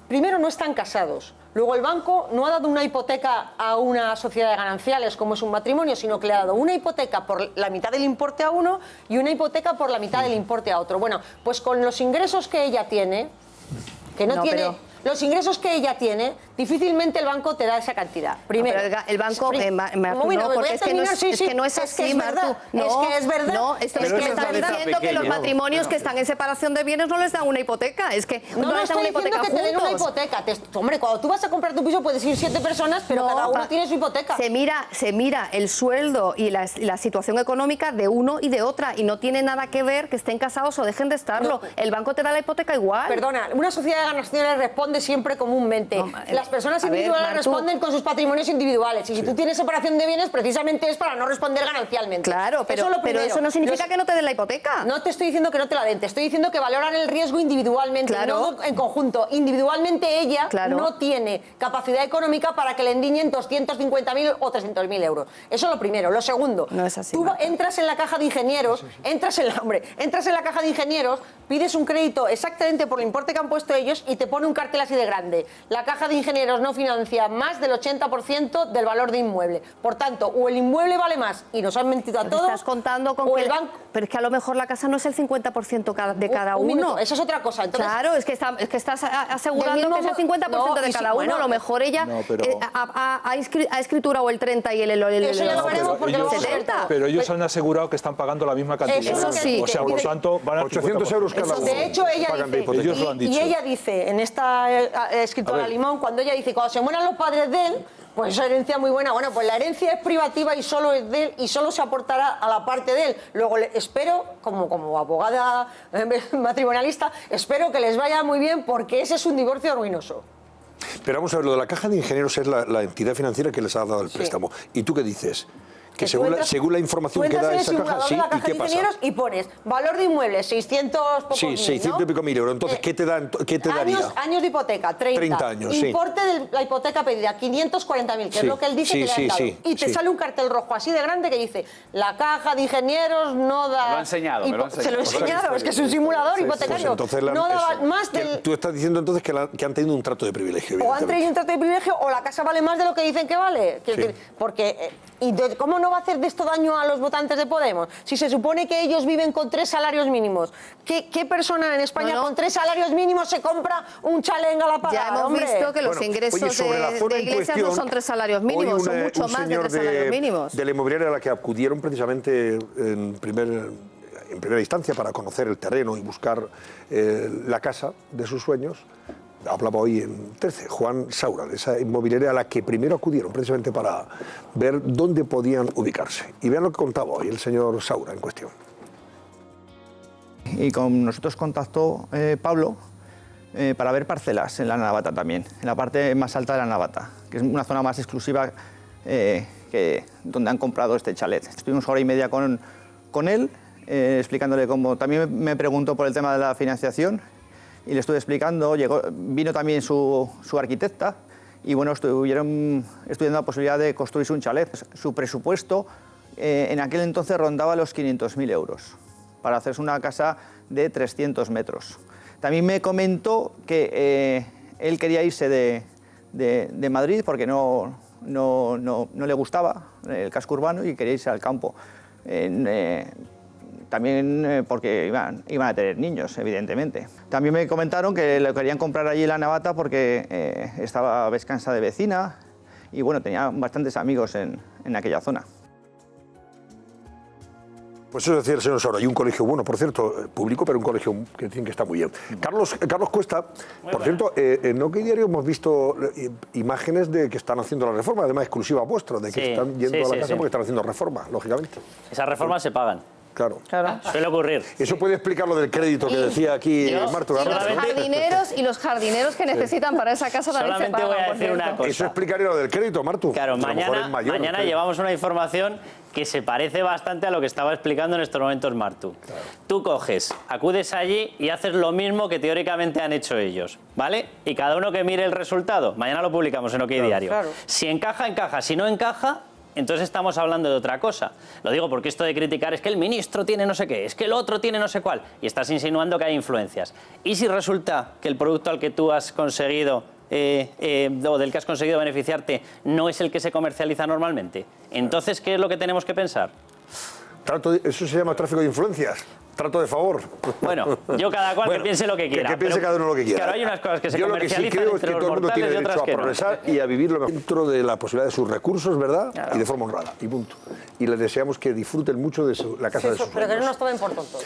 primero no están casados. Luego el banco no ha dado una hipoteca a una sociedad de gananciales como es un matrimonio, sino que le ha dado una hipoteca por la mitad del importe a uno y una hipoteca por la mitad del importe a otro. Bueno, pues con los ingresos que ella tiene, los ingresos que ella tiene, difícilmente el banco te da esa cantidad. Primero, pero el banco, porque es que no es así, Martu. Es que es verdad. No, es que están diciendo que los matrimonios que están en separación de bienes no les dan una hipoteca. Es que no les dan una hipoteca juntos. Te den una hipoteca. Hombre, cuando tú vas a comprar tu piso puedes ir 7 personas, pero cada uno tiene su hipoteca. Se mira el sueldo y la situación económica de uno y de otra, y no tiene nada que ver que estén casados o dejen de estarlo. El banco te da la hipoteca igual. Perdona, una sociedad de gananciales responde siempre comúnmente. Las personas individuales responden con sus patrimonios individuales, y si tú tienes separación de bienes, precisamente es para no responder ganancialmente. Claro, pero eso no significa que no te den la hipoteca. No te estoy diciendo que no te la den, te estoy diciendo que valoran el riesgo individualmente, no en conjunto. Individualmente ella no tiene capacidad económica para que le endiñen 250.000 o 300.000 euros. Eso es lo primero. Lo segundo, no es así, tú entras en la caja de ingenieros, entras en la caja de ingenieros, pides un crédito exactamente por el importe que han puesto ellos y te pone un cartel así de grande. La caja de ingenieros no financia más del 80% del valor de inmueble. Por tanto, o el inmueble vale más y nos han mentido a todos, estás contando con el banco... Pero es que a lo mejor la casa no es el 50% de cada uno. Minuto, eso es otra cosa. Entonces, claro, es que estás asegurando que es el 50% de cada uno. A lo mejor ella ha escriturado el 30 y el eso ya lo veremos porque lo 70. Pero ellos han asegurado que están pagando la misma cantidad. Eso sí. O sea, por tanto, van a 800 euros cada uno. De hecho, ella dice, y ella dice, en esta escritora Limón, cuando ella dice, cuando se mueran los padres de él, pues esa herencia muy buena. Bueno, pues la herencia es privativa y solo es de él y solo se aportará a la parte de él. Luego espero, como abogada matrimonialista, espero que les vaya muy bien, porque ese es un divorcio ruinoso. Pero vamos a ver, lo de la Caja de Ingenieros es la entidad financiera que les ha dado el préstamo. ¿Y tú qué dices? Que según la información que da esa caja, sí, ¿y qué pasa? Y pones valor de inmuebles, 600 pocos mil, 600 y pico mil euros. Entonces, ¿qué te daría? Años de hipoteca, 30 años, importe de la hipoteca pedida, 540.000, que es lo que él dice que le han dado. Y te sale un cartel rojo así de grande que dice, la Caja de Ingenieros no da... Me lo ha enseñado, Se lo he enseñado, es que es un simulador hipotecario. Pues no da más del... Tú estás diciendo entonces que han tenido un trato de privilegio. O han tenido un trato de privilegio, o la casa vale más de lo que dicen que vale. Porque... ¿cómo no va a hacer de esto daño a los votantes de Podemos? Si se supone que ellos viven con 3 salarios mínimos. ¿Qué persona en España con 3 salarios mínimos se compra un chalet en Galapagar? Ya hemos visto que los ingresos de Iglesias no son 3 salarios mínimos, son mucho más de 3 salarios mínimos. De la inmobiliaria a la que acudieron precisamente en primera instancia para conocer el terreno y buscar la casa de sus sueños, hablaba hoy en 13, Juan Saura, de esa inmobiliaria a la que primero acudieron precisamente para ver dónde podían ubicarse. Y vean lo que contaba hoy el señor Saura en cuestión. Y con nosotros contactó Pablo para ver parcelas en la Navata también, en la parte más alta de la Navata, que es una zona más exclusiva donde han comprado este chalet. Estuvimos 1 hora y media con con él, explicándole cómo. También me preguntó por el tema de la financiación y le estuve explicando. Vino también su arquitecta y bueno, estuvieron estudiando la posibilidad de construirse un chalet. Su presupuesto en aquel entonces rondaba los 500.000 euros para hacerse una casa de 300 metros. También me comentó que él quería irse de Madrid porque no le gustaba el casco urbano y quería irse al campo. También porque iban a tener niños, evidentemente. También me comentaron que lo querían comprar allí en La Navata porque estaba Vescansa de vecina y bueno, tenía bastantes amigos en aquella zona. Pues eso decía el señor Soro, hay un colegio bueno, por cierto, público, pero un colegio que dicen que está muy bien. Carlos Cuesta, por cierto, en OK Diario hemos visto imágenes de que están haciendo la reforma, además exclusiva vuestra, de que están yendo a la casa porque están haciendo reforma, lógicamente. Esas reformas se pagan. Claro. Suele ocurrir. Eso puede explicar lo del crédito que decía aquí Marta Garrote. Y los jardineros que necesitan para esa casa también se pagan. Solamente voy a decir una cosa. Eso explicaría lo del crédito, Martu. Claro, mañana llevamos una información que se parece bastante a lo que estaba explicando en estos momentos Martu. Claro. Tú coges, acudes allí y haces lo mismo que teóricamente han hecho ellos, ¿vale? Y cada uno que mire el resultado, mañana lo publicamos en OK Diario. Claro. Si encaja, encaja. Si no encaja, entonces estamos hablando de otra cosa. Lo digo porque esto de criticar es que el ministro tiene no sé qué, es que el otro tiene no sé cuál, y estás insinuando que hay influencias. ¿Y si resulta que el producto al que tú has conseguido o del que has conseguido beneficiarte no es el que se comercializa normalmente? Entonces, ¿qué es lo que tenemos que pensar? Eso se llama tráfico de influencias. Trato de favor. Bueno, yo cada cual que piense lo que quiera. Que piense cada uno lo que quiera. Claro, hay unas cosas que se comercializan entre los mortales y otras que no. Yo lo que sí creo es que todo el mundo tiene derecho a progresar y a vivir dentro de la posibilidad de sus recursos, ¿verdad? Claro. Y de forma honrada, y punto. Y les deseamos que disfruten mucho de la casa de sus pero que no nos tomen por tontos.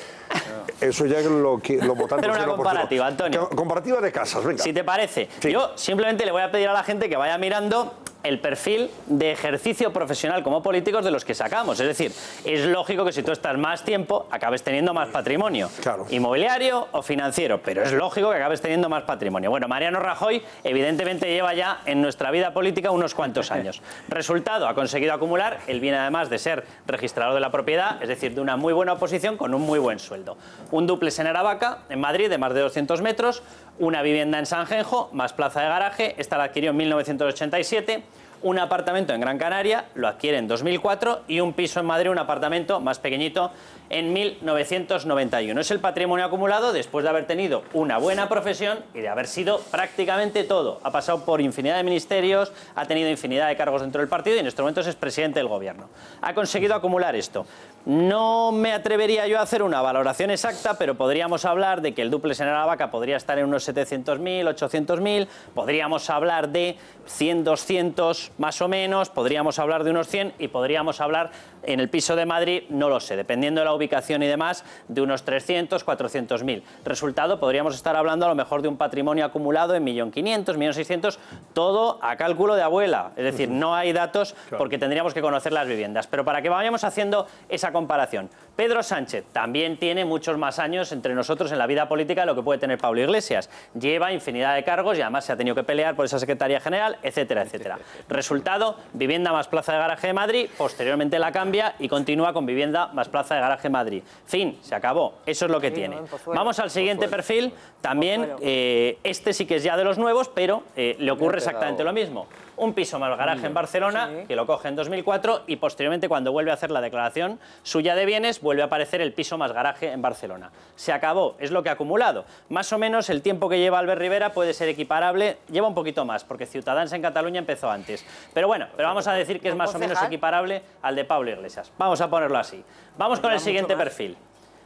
Eso ya es lo que los votantes... Pero una comparativa, Antonio. Comparativa de casas, venga. Si te parece. Sí. Yo simplemente le voy a pedir a la gente que vaya mirando el perfil de ejercicio profesional como políticos de los que sacamos. Es decir, es lógico que si tú estás más tiempo, acabes teniendo más patrimonio. Claro. Inmobiliario o financiero, pero es lógico que acabes teniendo más patrimonio. Bueno, Mariano Rajoy evidentemente lleva ya en nuestra vida política unos cuantos años. Resultado, ha conseguido acumular, él viene además de ser registrador de la propiedad, es decir, de una muy buena oposición con un muy buen sueldo. Un dúplex en Aravaca, en Madrid, de más de 200 metros, una vivienda en Sanjenjo, más plaza de garaje, esta la adquirió en 1987, un apartamento en Gran Canaria, lo adquiere en 2004, y un piso en Madrid, un apartamento más pequeñito, en 1991. Es el patrimonio acumulado después de haber tenido una buena profesión y de haber sido prácticamente todo. Ha pasado por infinidad de ministerios, ha tenido infinidad de cargos dentro del partido y en estos momentos es presidente del gobierno. Ha conseguido acumular esto. No me atrevería yo a hacer una valoración exacta, pero podríamos hablar de que el dúplex en Aravaca podría estar en unos 700.000, 800.000, podríamos hablar de 100, 200 más o menos, podríamos hablar de unos 100 y podríamos hablar en el piso de Madrid, no lo sé, dependiendo de la ubicación y demás, de unos 300, 400.000. Resultado, podríamos estar hablando a lo mejor de un patrimonio acumulado en 1.500.000, 1.600.000, todo a cálculo de abuela. Es decir, no hay datos porque tendríamos que conocer las viviendas. Pero para que vayamos haciendo esa comparación, Pedro Sánchez también tiene muchos más años entre nosotros en la vida política de lo que puede tener Pablo Iglesias. Lleva infinidad de cargos y además se ha tenido que pelear por esa Secretaría General, etcétera, etcétera. Resultado, vivienda más plaza de garaje de Madrid, posteriormente la cambia y continúa con vivienda más plaza de garaje de Madrid. Fin, se acabó. Eso es lo que tiene. Vamos al siguiente perfil. También, este sí que es ya de los nuevos, pero le ocurre exactamente lo mismo. Un piso más garaje en Barcelona, que lo coge en 2004, y posteriormente, cuando vuelve a hacer la declaración suya de bienes, vuelve a aparecer el piso más garaje en Barcelona. Se acabó, es lo que ha acumulado. Más o menos el tiempo que lleva Albert Rivera puede ser equiparable, lleva un poquito más, porque Ciutadans en Cataluña empezó antes. Pero bueno, vamos a decir que es más o menos equiparable al de Pablo Iglesias. Vamos a ponerlo así. Vamos con el siguiente perfil.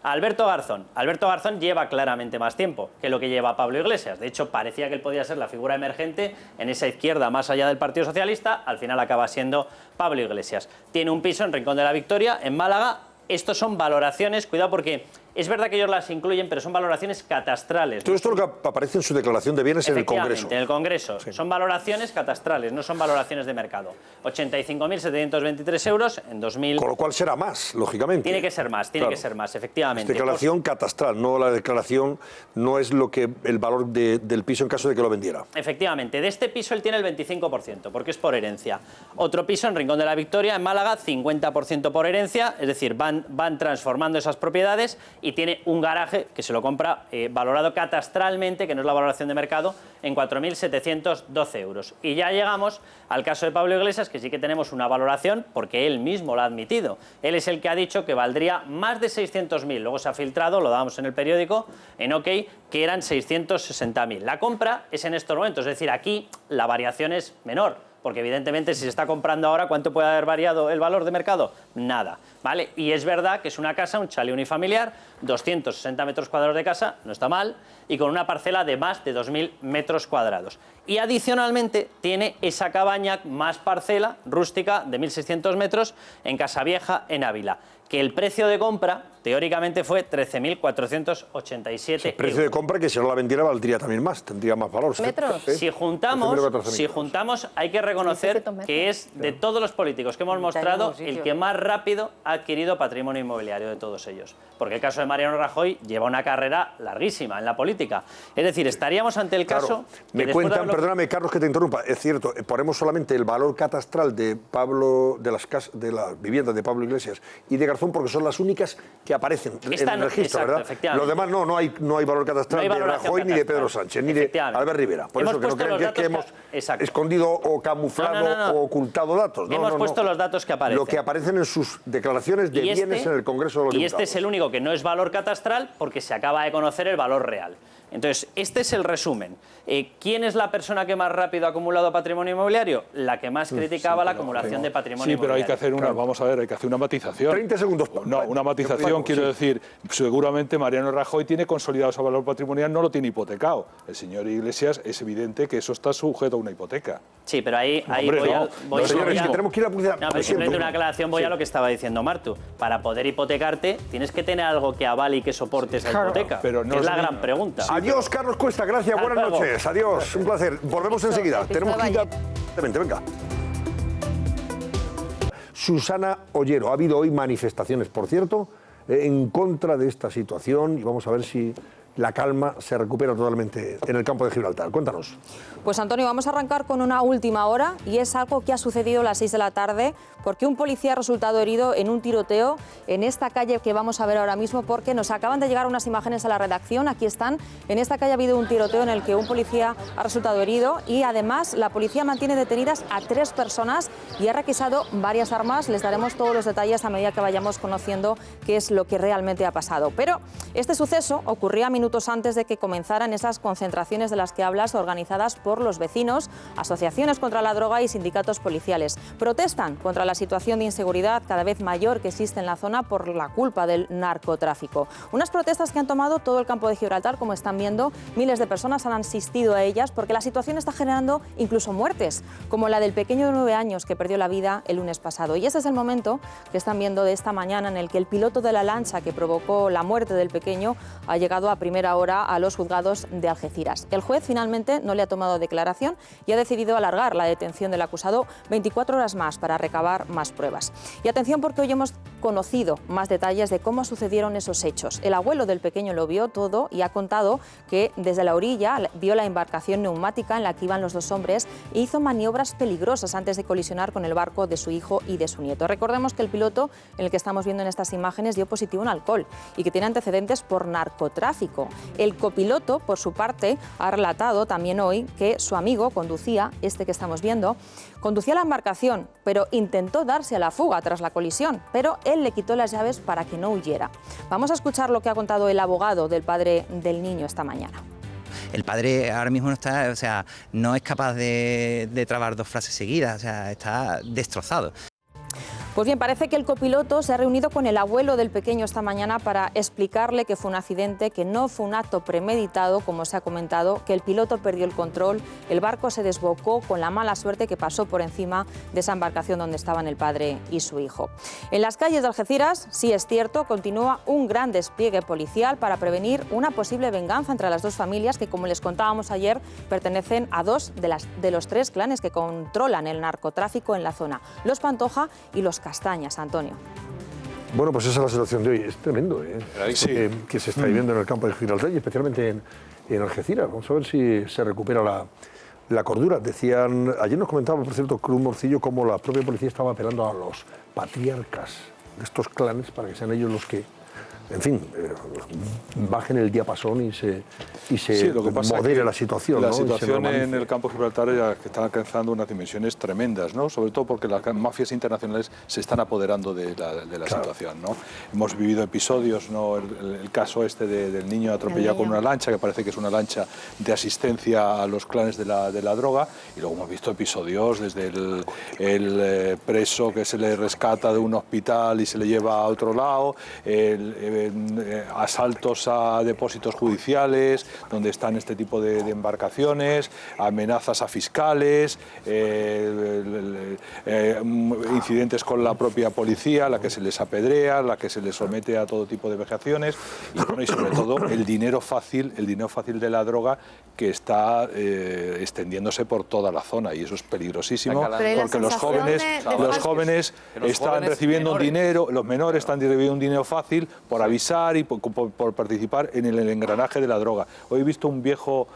Alberto Garzón. Alberto Garzón lleva claramente más tiempo que lo que lleva Pablo Iglesias. De hecho, parecía que él podía ser la figura emergente en esa izquierda más allá del Partido Socialista. Al final acaba siendo Pablo Iglesias. Tiene un piso en Rincón de la Victoria, en Málaga. Estos son valoraciones, cuidado porque Es verdad que ellos las incluyen, pero son valoraciones catastrales. Todo esto es lo que aparece en su declaración de bienes en el Congreso. En el Congreso. Sí. Son valoraciones catastrales, no son valoraciones de mercado. 85.723 euros en 2000. Con lo cual será más, lógicamente. Tiene que ser más, tiene que ser más, efectivamente. Es declaración catastral, no la declaración, no es lo que el valor del piso en caso de que lo vendiera. Efectivamente, de este piso él tiene el 25%, porque es por herencia. Otro piso en Rincón de la Victoria, en Málaga, 50% por herencia, es decir, van transformando esas propiedades, y tiene un garaje que se lo compra valorado catastralmente, que no es la valoración de mercado, en 4.712 euros. Y ya llegamos al caso de Pablo Iglesias, que sí que tenemos una valoración, porque él mismo lo ha admitido. Él es el que ha dicho que valdría más de 600.000. Luego se ha filtrado, lo dábamos en el periódico, en OK, que eran 660.000. La compra es en estos momentos, es decir, aquí la variación es menor. Porque evidentemente si se está comprando ahora, ¿cuánto puede haber variado el valor de mercado? Nada, ¿vale? Y es verdad que es una casa, un chalet unifamiliar, 260 metros cuadrados de casa, no está mal, y con una parcela de más de 2.000 metros cuadrados. Y adicionalmente tiene esa cabaña más parcela rústica de 1.600 metros en Casavieja, en Ávila, que el precio de compra teóricamente fue 13.487 El precio de compra, que si no la vendiera valdría también más, tendría más valor. ¿Metros? Si juntamos, hay que reconocer que es de todos los políticos que hemos mostrado el que más rápido ha adquirido patrimonio inmobiliario de todos ellos. Porque el caso de Mariano Rajoy lleva una carrera larguísima en la política. Es decir, estaríamos ante el caso... Me cuentan, perdóname Carlos que te interrumpa, es cierto, ponemos solamente el valor catastral de Pablo, de las viviendas de Pablo Iglesias y de Garzón, porque son las únicas que aparecen en el registro, ¿verdad? Los demás no hay valor catastral de Rajoy ni de Pedro Sánchez, ni de Albert Rivera. Por eso que no crean que hemos escondido o camuflado o ocultado datos. Hemos puesto los datos que aparecen. Lo que aparecen en sus declaraciones de bienes en el Congreso de los Diputados. Y este es el único que no es valor catastral porque se acaba de conocer el valor real. Entonces, este es el resumen. ¿Quién es la persona que más rápido ha acumulado patrimonio inmobiliario? La que más criticaba la acumulación de patrimonio inmobiliario. Sí, pero hay que hacer hay que hacer una matización. 30 segundos. No, una matización, quiero decir, seguramente Mariano Rajoy tiene consolidado ese valor patrimonial, no lo tiene hipotecado. El señor Iglesias es evidente que eso está sujeto a una hipoteca. Sí, pero ahí tenemos que ir a publicidad. No, pero simplemente una aclaración, voy a lo que estaba diciendo Martu. Para poder hipotecarte, tienes que tener alro que avale y que soporte esa hipoteca. Pero no es la gran pregunta. Adiós, Carlos Cuesta, gracias, buenas noches. Adiós, un placer. Volvemos enseguida. Tenemos que ir a... Venga. Susana Ollero, ha habido hoy manifestaciones, por cierto, en contra de esta situación y vamos a ver si la calma se recupera totalmente en el campo de Gibraltar. Cuéntanos. Pues Antonio, vamos a arrancar con una última hora y es algo que ha sucedido a las 6 de la tarde porque un policía ha resultado herido en un tiroteo en esta calle que vamos a ver ahora mismo porque nos acaban de llegar unas imágenes a la redacción, aquí están. En esta calle ha habido un tiroteo en el que un policía ha resultado herido y además la policía mantiene detenidas a 3 personas y ha requisado varias armas. Les daremos todos los detalles a medida que vayamos conociendo qué es lo que realmente ha pasado. Pero este suceso ocurría minutos antes de que comenzaran esas concentraciones de las que hablas organizadas por los vecinos, asociaciones contra la droga y sindicatos policiales. Protestan contra la situación de inseguridad cada vez mayor que existe en la zona por la culpa del narcotráfico. Unas protestas que han tomado todo el campo de Gibraltar, como están viendo, miles de personas han asistido a ellas porque la situación está generando incluso muertes, como la del pequeño de 9 años que perdió la vida el lunes pasado. Y ese es el momento que están viendo de esta mañana en el que el piloto de la lancha que provocó la muerte del pequeño ha llegado a primera hora a los juzgados de Algeciras. El juez finalmente no le ha tomado declaración y ha decidido alargar la detención del acusado 24 horas más para recabar más pruebas. Y atención porque hoy hemos conocido más detalles de cómo sucedieron esos hechos. El abuelo del pequeño lo vio todo y ha contado que desde la orilla vio la embarcación neumática en la que iban los 2 hombres e hizo maniobras peligrosas antes de colisionar con el barco de su hijo y de su nieto. Recordemos que el piloto, en el que estamos viendo en estas imágenes, dio positivo en alcohol y que tiene antecedentes por narcotráfico. El copiloto, por su parte, ha relatado también hoy que su amigo conducía, este que estamos viendo, conducía la embarcación, pero intentó darse a la fuga tras la colisión, pero él le quitó las llaves para que no huyera. Vamos a escuchar lo que ha contado el abogado del padre del niño esta mañana. El padre ahora mismo no es capaz de trabar 2 frases seguidas, está destrozado. Pues bien, parece que el copiloto se ha reunido con el abuelo del pequeño esta mañana para explicarle que fue un accidente, que no fue un acto premeditado, como se ha comentado, que el piloto perdió el control, el barco se desbocó con la mala suerte que pasó por encima de esa embarcación donde estaban el padre y su hijo. En las calles de Algeciras, sí es cierto, continúa un gran despliegue policial para prevenir una posible venganza entre las dos familias que, como les contábamos ayer, pertenecen a dos de los tres clanes que controlan el narcotráfico en la zona, los Pantoja y los Castañas. Antonio. Bueno, pues esa es la situación de hoy. Es tremendo, Sí. Que se está viviendo en el campo de Gibraltar y especialmente en Algeciras. Vamos a ver si se recupera la cordura. Decían, ayer nos comentaba, por cierto, Cruz Morcillo, cómo la propia policía estaba apelando a los patriarcas de estos clanes para que sean ellos los que, en fin, bajen el diapasón y se lo que pasa modere es que la situación. La situación en el campo de Gibraltar ya que está alcanzando unas dimensiones tremendas, ¿no? Sobre todo porque las mafias internacionales se están apoderando de la situación, ¿no? Hemos vivido episodios, ¿no? El caso este del niño atropellado con una lancha, que parece que es una lancha de asistencia a los clanes de la droga, y luego hemos visto episodios desde el preso que se le rescata de un hospital y se le lleva a otro lado, asaltos a depósitos judiciales donde están este tipo de embarcaciones, amenazas a fiscales, incidentes con la propia policía, la que se les apedrea, la que se les somete a todo tipo de vejaciones y, bueno, y sobre todo el dinero fácil de la droga que está extendiéndose por toda la zona, y eso es peligrosísimo porque los jóvenes están recibiendo un dinero, los menores están recibiendo un dinero fácil por avisar y por participar en el engranaje de la droga. Hoy he visto un viejo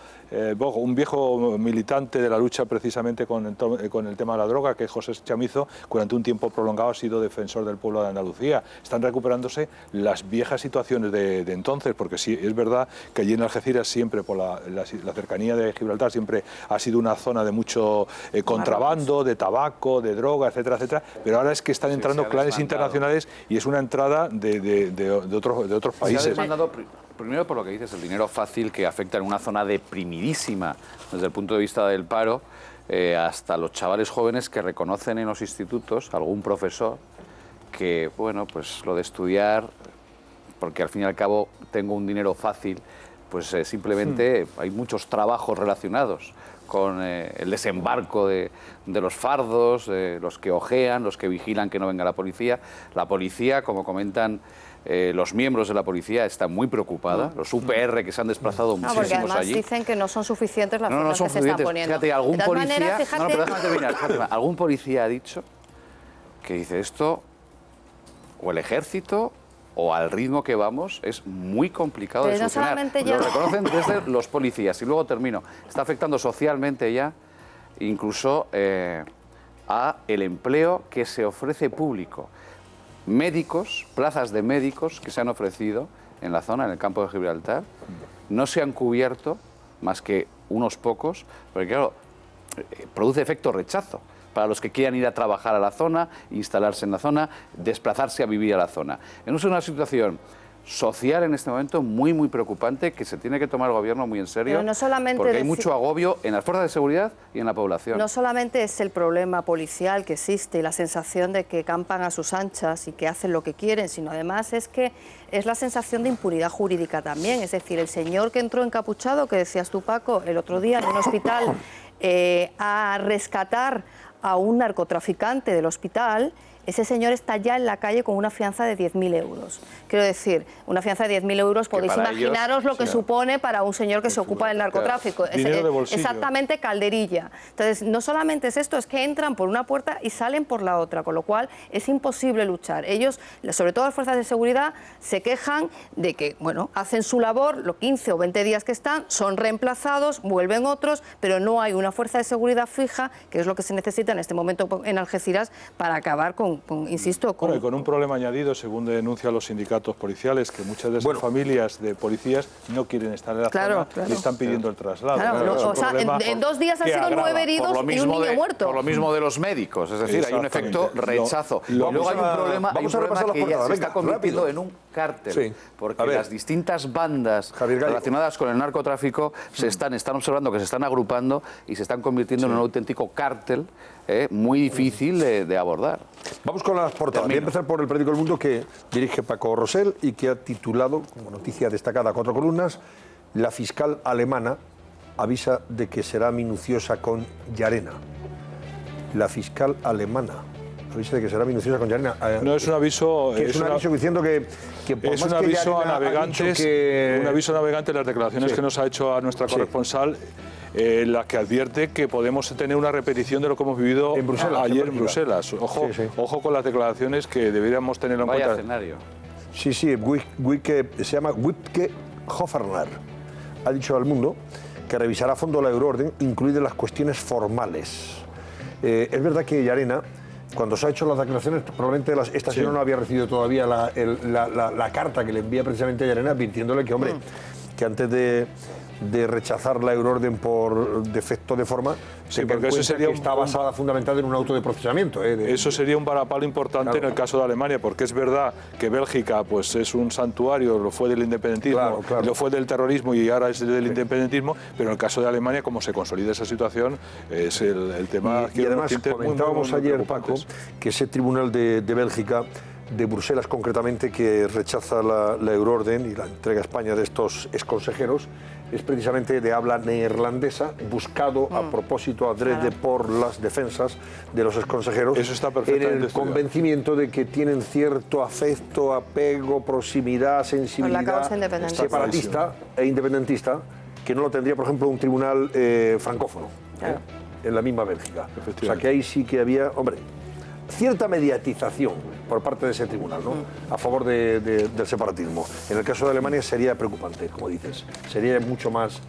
militante de la lucha precisamente con el tema de la droga, que es José Chamizo, durante un tiempo prolongado ha sido defensor del pueblo de Andalucía. Están recuperándose las viejas situaciones de entonces, porque sí, es verdad que allí en Algeciras siempre, por la cercanía de Gibraltar, siempre ha sido una zona de mucho contrabando, de tabaco, de droga, etcétera, etcétera, pero ahora es que están entrando clanes internacionales y es una entrada de otros países. Primero, por lo que dices, el dinero fácil que afecta en una zona deprimidísima desde el punto de vista del paro, hasta los chavales jóvenes que reconocen en los institutos, algún profesor, que, bueno, pues lo de estudiar, porque al fin y al cabo tengo un dinero fácil, pues simplemente hay muchos trabajos relacionados con el desembarco de los fardos, los que ojean, los que vigilan que no venga la policía. La policía, como comentan los miembros de la policía, está muy preocupada. Los UPR que se han desplazado muchísimos porque además allí. Dicen que no son suficientes las no zonas son que se están suficientes. poniendo. Fíjate, algún policía, maneras, fíjate... pero déjame terminar. Algún policía ha dicho que dice esto, o el ejército, o al ritmo que vamos, es muy complicado de solucionar. Lo reconocen desde los policías. Y luego termino. Está afectando socialmente ya, incluso a el empleo que se ofrece público. Médicos, plazas de médicos que se han ofrecido en la zona, en el campo de Gibraltar, no se han cubierto más que unos pocos, porque claro, produce efecto rechazo para los que quieran ir a trabajar a la zona, instalarse en la zona, desplazarse a vivir a la zona. Es una situación social en este momento muy, muy preocupante que se tiene que tomar el gobierno muy en serio, no solamente porque hay mucho agobio en las fuerzas de seguridad y en la población. No solamente es el problema policial que existe y la sensación de que campan a sus anchas y que hacen lo que quieren, sino además es que es la sensación de impunidad jurídica también. Es decir, el señor que entró encapuchado, que decías tú, Paco, el otro día en un hospital a rescatar a un narcotraficante del hospital, ese señor está ya en la calle con una fianza de 10.000 euros. Quiero decir, una fianza de 10.000 euros, podéis imaginaros lo que supone para un señor que se ocupa del narcotráfico. Exactamente, calderilla. Entonces, no solamente es esto, es que entran por una puerta y salen por la otra, con lo cual es imposible luchar. Ellos, sobre todo las fuerzas de seguridad, se quejan de que, bueno, hacen su labor, los 15 o 20 días que están, son reemplazados, vuelven otros, pero no hay una fuerza de seguridad fija, que es lo que se necesita en este momento en Algeciras para acabar con un problema añadido, según denuncian los sindicatos policiales, que muchas de esas familias de policías no quieren estar en la zona y están pidiendo el traslado. O sea, en 2 días ha sido 9 heridos y un niño muerto. Por lo mismo de los médicos, es decir, hay un efecto rechazo. Luego hay un problema, que ya se está convirtiendo en un cártel, Sí. porque las distintas bandas relacionadas con el narcotráfico están observando que se están agrupando y se están convirtiendo en un auténtico cártel muy difícil de abordar. Vamos con las portadas. Voy a empezar por el periódico El Mundo, que dirige Paco Rosell y que ha titulado, como noticia destacada a 4 columnas, la fiscal alemana avisa de que será minuciosa con Llarena. La fiscal alemana avisa de que será minuciosa con Llarena. No es un aviso... Es un aviso diciendo que por es más un que aviso a Llarena ha navegantes, dicho que... un aviso a navegantes, las declaraciones que nos ha hecho a nuestra corresponsal, la que advierte que podemos tener una repetición de lo que hemos vivido en Bruselas, ayer en Bruselas. Ojo, ojo con las declaraciones, que deberíamos tenerlo en cuenta. Vaya escenario. Sí, se llama Wipke Hofferner. Ha dicho al Mundo que revisará a fondo la euroorden, incluidas las cuestiones formales. Es verdad que Llarena, cuando se ha hecho las declaraciones, probablemente esta señora no había recibido todavía la carta que le envía precisamente a Llarena, advirtiéndole que, hombre, que antes de rechazar la euroorden por defecto de forma, porque eso sería está basada fundamentalmente en un auto de procesamiento. Eso sería un varapalo importante en el caso de Alemania, porque es verdad que Bélgica pues es un santuario, lo fue del independentismo, lo fue del terrorismo y ahora es del independentismo, pero en el caso de Alemania, como se consolida esa situación, es el tema y además comentábamos ayer, Paco, que ese tribunal de Bélgica, de Bruselas concretamente, que rechaza la euroorden y la entrega a España de estos exconsejeros, es precisamente de habla neerlandesa, buscado a propósito adrede por las defensas de los exconsejeros. Eso está en perfectamente el convencimiento de que tienen cierto afecto, apego, proximidad, sensibilidad separatista e independentista, que no lo tendría, por ejemplo, un tribunal francófono, en la misma Bélgica. O sea que ahí sí que había, hombre, cierta mediatización por parte de ese tribunal, ¿no? A favor del separatismo. En el caso de Alemania sería preocupante, como dices, sería mucho más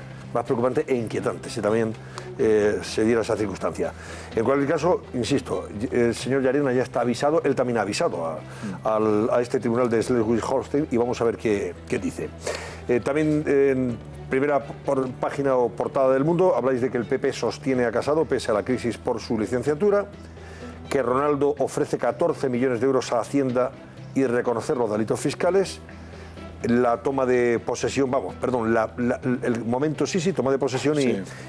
preocupante e inquietante si también se diera esa circunstancia. En cualquier caso, insisto, el señor Llarena ya está avisado, él también ha avisado a este tribunal de Schleswig-Holstein y vamos a ver qué dice. También en primera página o portada del Mundo habláis de que el PP sostiene a Casado pese a la crisis por su licenciatura, que Ronaldo ofrece 14 millones de euros a Hacienda y reconocer los delitos fiscales, la toma de posesión, el momento toma de posesión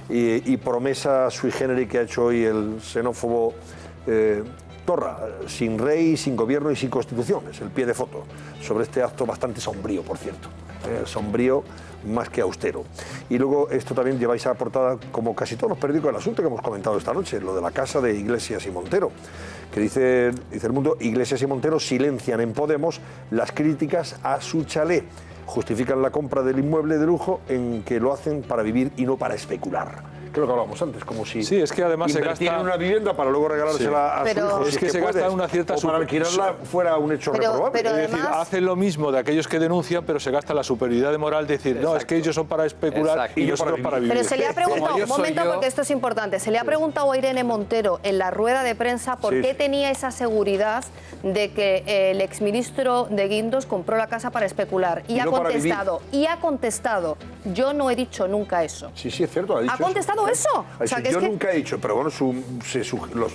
y promesa sui generis que ha hecho hoy el xenófobo Torra, sin rey, sin gobierno y sin constitución, es el pie de foto sobre este acto bastante sombrío, por cierto, sombrío más que austero. Y luego esto también lleváis a la portada, como casi todos los periódicos, el asunto que hemos comentado esta noche, lo de la casa de Iglesias y Montero, que dice El Mundo, Iglesias y Montero silencian en Podemos las críticas a su chalet. Justifican la compra del inmueble de lujo en que lo hacen para vivir y no para especular. Que es lo que hablábamos antes, como si es que además se gasta en una vivienda para luego regalársela a su hijo. Es que se gasta una cierta o para alquilarla fuera un hecho reprobable. Es decir, hacen lo mismo de aquellos que denuncian, pero se gasta la superioridad de moral de decir, no, es que ellos son para especular y nosotros para vivir. Pero se le ha preguntado, un momento, porque esto es importante, se le ha preguntado a Irene Montero en la rueda de prensa por qué tenía esa seguridad de que el exministro de Guindos compró la casa para especular. Y ha contestado, yo no he dicho nunca eso. Sí, es cierto, ha dicho. ¿Ha contestado eso? O sea, yo nunca he dicho, pero bueno,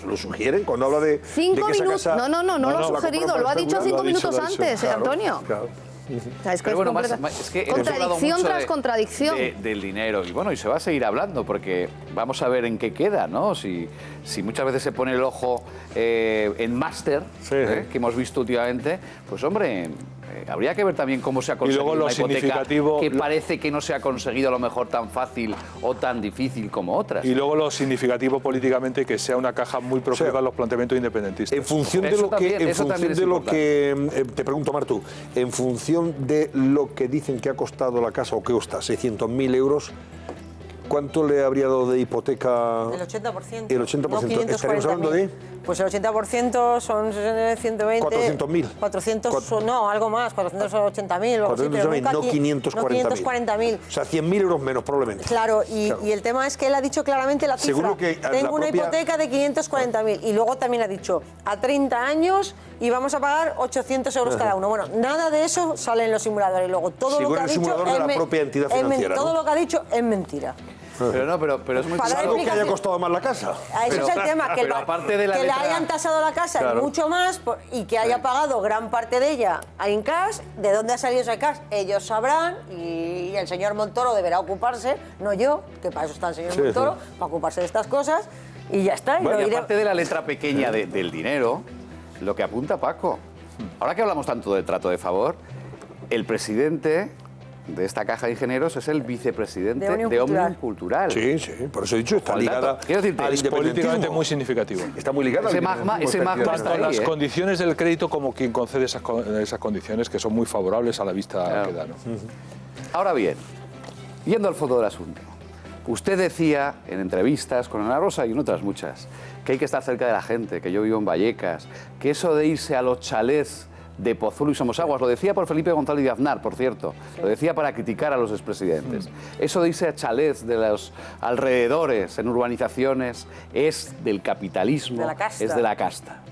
lo sugieren cuando habla de 5 minutos. Casa, no lo ha sugerido, lo ha dicho 5 minutos antes, claro, Antonio. Claro. O sea, es que es que contradicción tras contradicción. Del dinero. Y bueno, y se va a seguir hablando, porque vamos a ver en qué queda, ¿no? Si muchas veces se pone el ojo en máster, que hemos visto últimamente, pues hombre, habría que ver también cómo se ha conseguido una hipoteca que parece que no se ha conseguido a lo mejor tan fácil o tan difícil como otras. Y luego lo significativo políticamente, que sea una caja muy proclive a los planteamientos independentistas. En función de lo que te pregunto, Martu, en función de lo que dicen que ha costado la casa, o que cuesta 600.000 euros, ¿cuánto le habría dado de hipoteca? El 80%. El 80%. No, 540.000. ¿Estaremos hablando de? Pues el 80% son 120. 400.000. 400, no, algo más, 480.000. 480.000, no 540.000. O sea, 100.000 euros menos, probablemente. Claro, y el tema es que él ha dicho claramente la cifra. Seguro que tengo una hipoteca de 540.000. Y luego también ha dicho, a 30 años y vamos a pagar 800 euros cada uno. Bueno, nada de eso sale en los simuladores. Y luego todo lo que ha dicho de la propia entidad financiera, todo lo que ha dicho es mentira. Pero es muy algo que haya costado más la casa. Ese es el tema, que, aparte de la que letra, le hayan tasado la casa y mucho más y que haya pagado gran parte de ella en cash. ¿De dónde ha salido ese cash? Ellos sabrán y el señor Montoro deberá ocuparse, no yo, que para eso está el señor Montoro, para ocuparse de estas cosas y ya está. Bueno, y aparte de la letra pequeña del dinero, lo que apunta Paco, ahora que hablamos tanto de trato de favor, el presidente de esta caja de ingenieros es el vicepresidente de Òmnium Cultural. Sí, por eso he dicho, está ligada es políticamente muy significativo. Está muy ligada ese magma tanto las condiciones del crédito como quien concede esas condiciones, que son muy favorables a la vista que da, ¿no? Ahora bien, yendo al fondo del asunto, usted decía en entrevistas con Ana Rosa y en otras muchas que hay que estar cerca de la gente, que yo vivo en Vallecas, que eso de irse a los chalets de Pozuelo y Somosaguas, lo decía por Felipe González de Aznar, por cierto, lo decía para criticar a los expresidentes. Eso de irse a chalets de los alrededores, en urbanizaciones, es del capitalismo, es de la casta.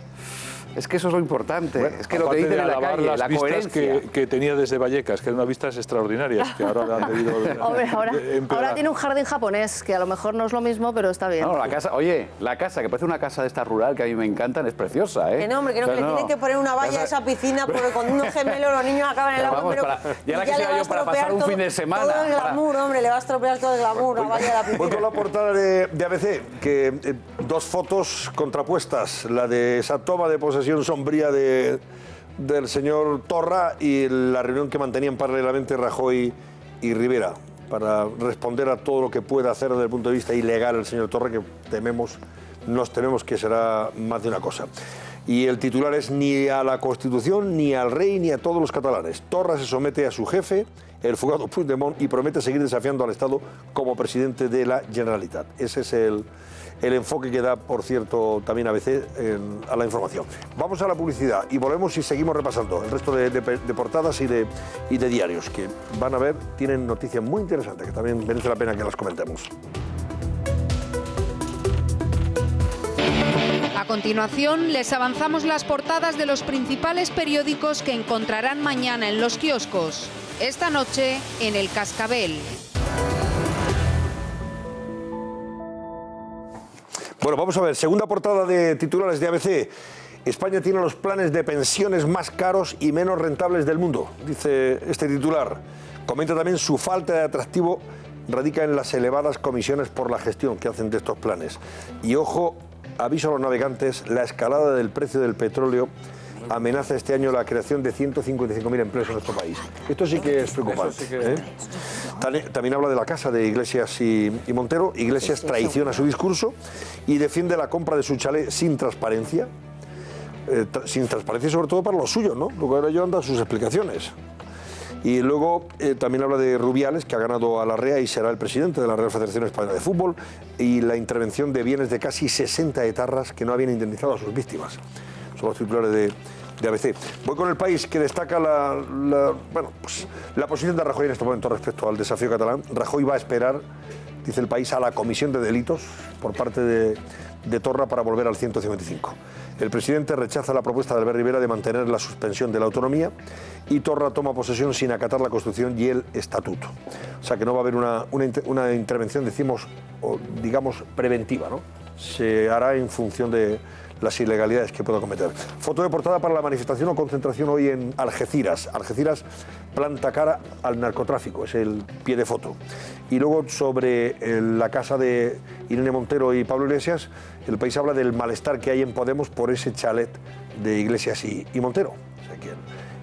Es que eso es lo importante, es que lo que dicen en la calle, la coherencia. Que tenía desde Vallecas, que eran unas vistas extraordinarias, que ahora han debido Hombre, ahora tiene un jardín japonés, que a lo mejor no es lo mismo, pero está bien. No, la casa, oye, la casa, que parece una casa de esta rural, que a mí me encantan, es preciosa, ¿eh? Que no, hombre, que no, que le tienen que poner una valla a esa piscina, porque con unos gemelos los niños acaban en el agua, pero ya la quisiera yo para pasar un fin de semana. Todo el glamour, hombre, le va a estropear todo el glamour, la valla de la piscina. Voy con la portada de ABC, que dos fotos contrapuestas, la de esa toma de posesión sombría del señor Torra y la reunión que mantenían paralelamente Rajoy y Rivera para responder a todo lo que pueda hacer desde el punto de vista ilegal el señor Torra, que nos tememos que será más de una cosa. Y el titular es: ni a la Constitución, ni al rey, ni a todos los catalanes. Torra se somete a su jefe, el fugado Puigdemont, y promete seguir desafiando al Estado como presidente de la Generalitat. Ese es el enfoque que da, por cierto, también ABC a la información. Vamos a la publicidad y volvemos y seguimos repasando el resto de portadas y de diarios que van a ver, tienen noticias muy interesantes que también merece la pena que las comentemos. A continuación, les avanzamos las portadas de los principales periódicos que encontrarán mañana en los kioscos. Esta noche, en El Cascabel. Bueno, vamos a ver, segunda portada de titulares de ABC. España tiene los planes de pensiones más caros y menos rentables del mundo, dice este titular. Comenta también su falta de atractivo radica en las elevadas comisiones por la gestión que hacen de estos planes. Y ojo, aviso a los navegantes, la escalada del precio del petróleo amenaza este año la creación de 155.000 empleos en nuestro país. Esto sí que es preocupante. También habla de la casa de Iglesias y Montero. Iglesias traiciona su discurso y defiende la compra de su chalet sin transparencia. Sin transparencia sobre todo para los suyos, ¿no? Luego ahora yo ando a sus explicaciones. Y luego también habla de Rubiales, que ha ganado a la REA y será el presidente de la Real Federación Española de Fútbol, y la intervención de bienes de casi 60 etarras que no habían indemnizado a sus víctimas. Son los titulares de ABC. Voy con El País, que destaca la posición de Rajoy en este momento respecto al desafío catalán. Rajoy va a esperar, dice El País, a la comisión de delitos por parte de Torra para volver al 155. El presidente rechaza la propuesta de Albert Rivera de mantener la suspensión de la autonomía y Torra toma posesión sin acatar la Constitución y el Estatuto. O sea que no va a haber una intervención, digamos, preventiva, ¿no? Se hará en función de las ilegalidades que pueda cometer. Foto de portada para la manifestación o concentración hoy en Algeciras. Algeciras planta cara al narcotráfico, es el pie de foto. Y luego sobre la casa de Irene Montero y Pablo Iglesias, El País habla del malestar que hay en Podemos por ese chalet de Iglesias y Montero. O sea que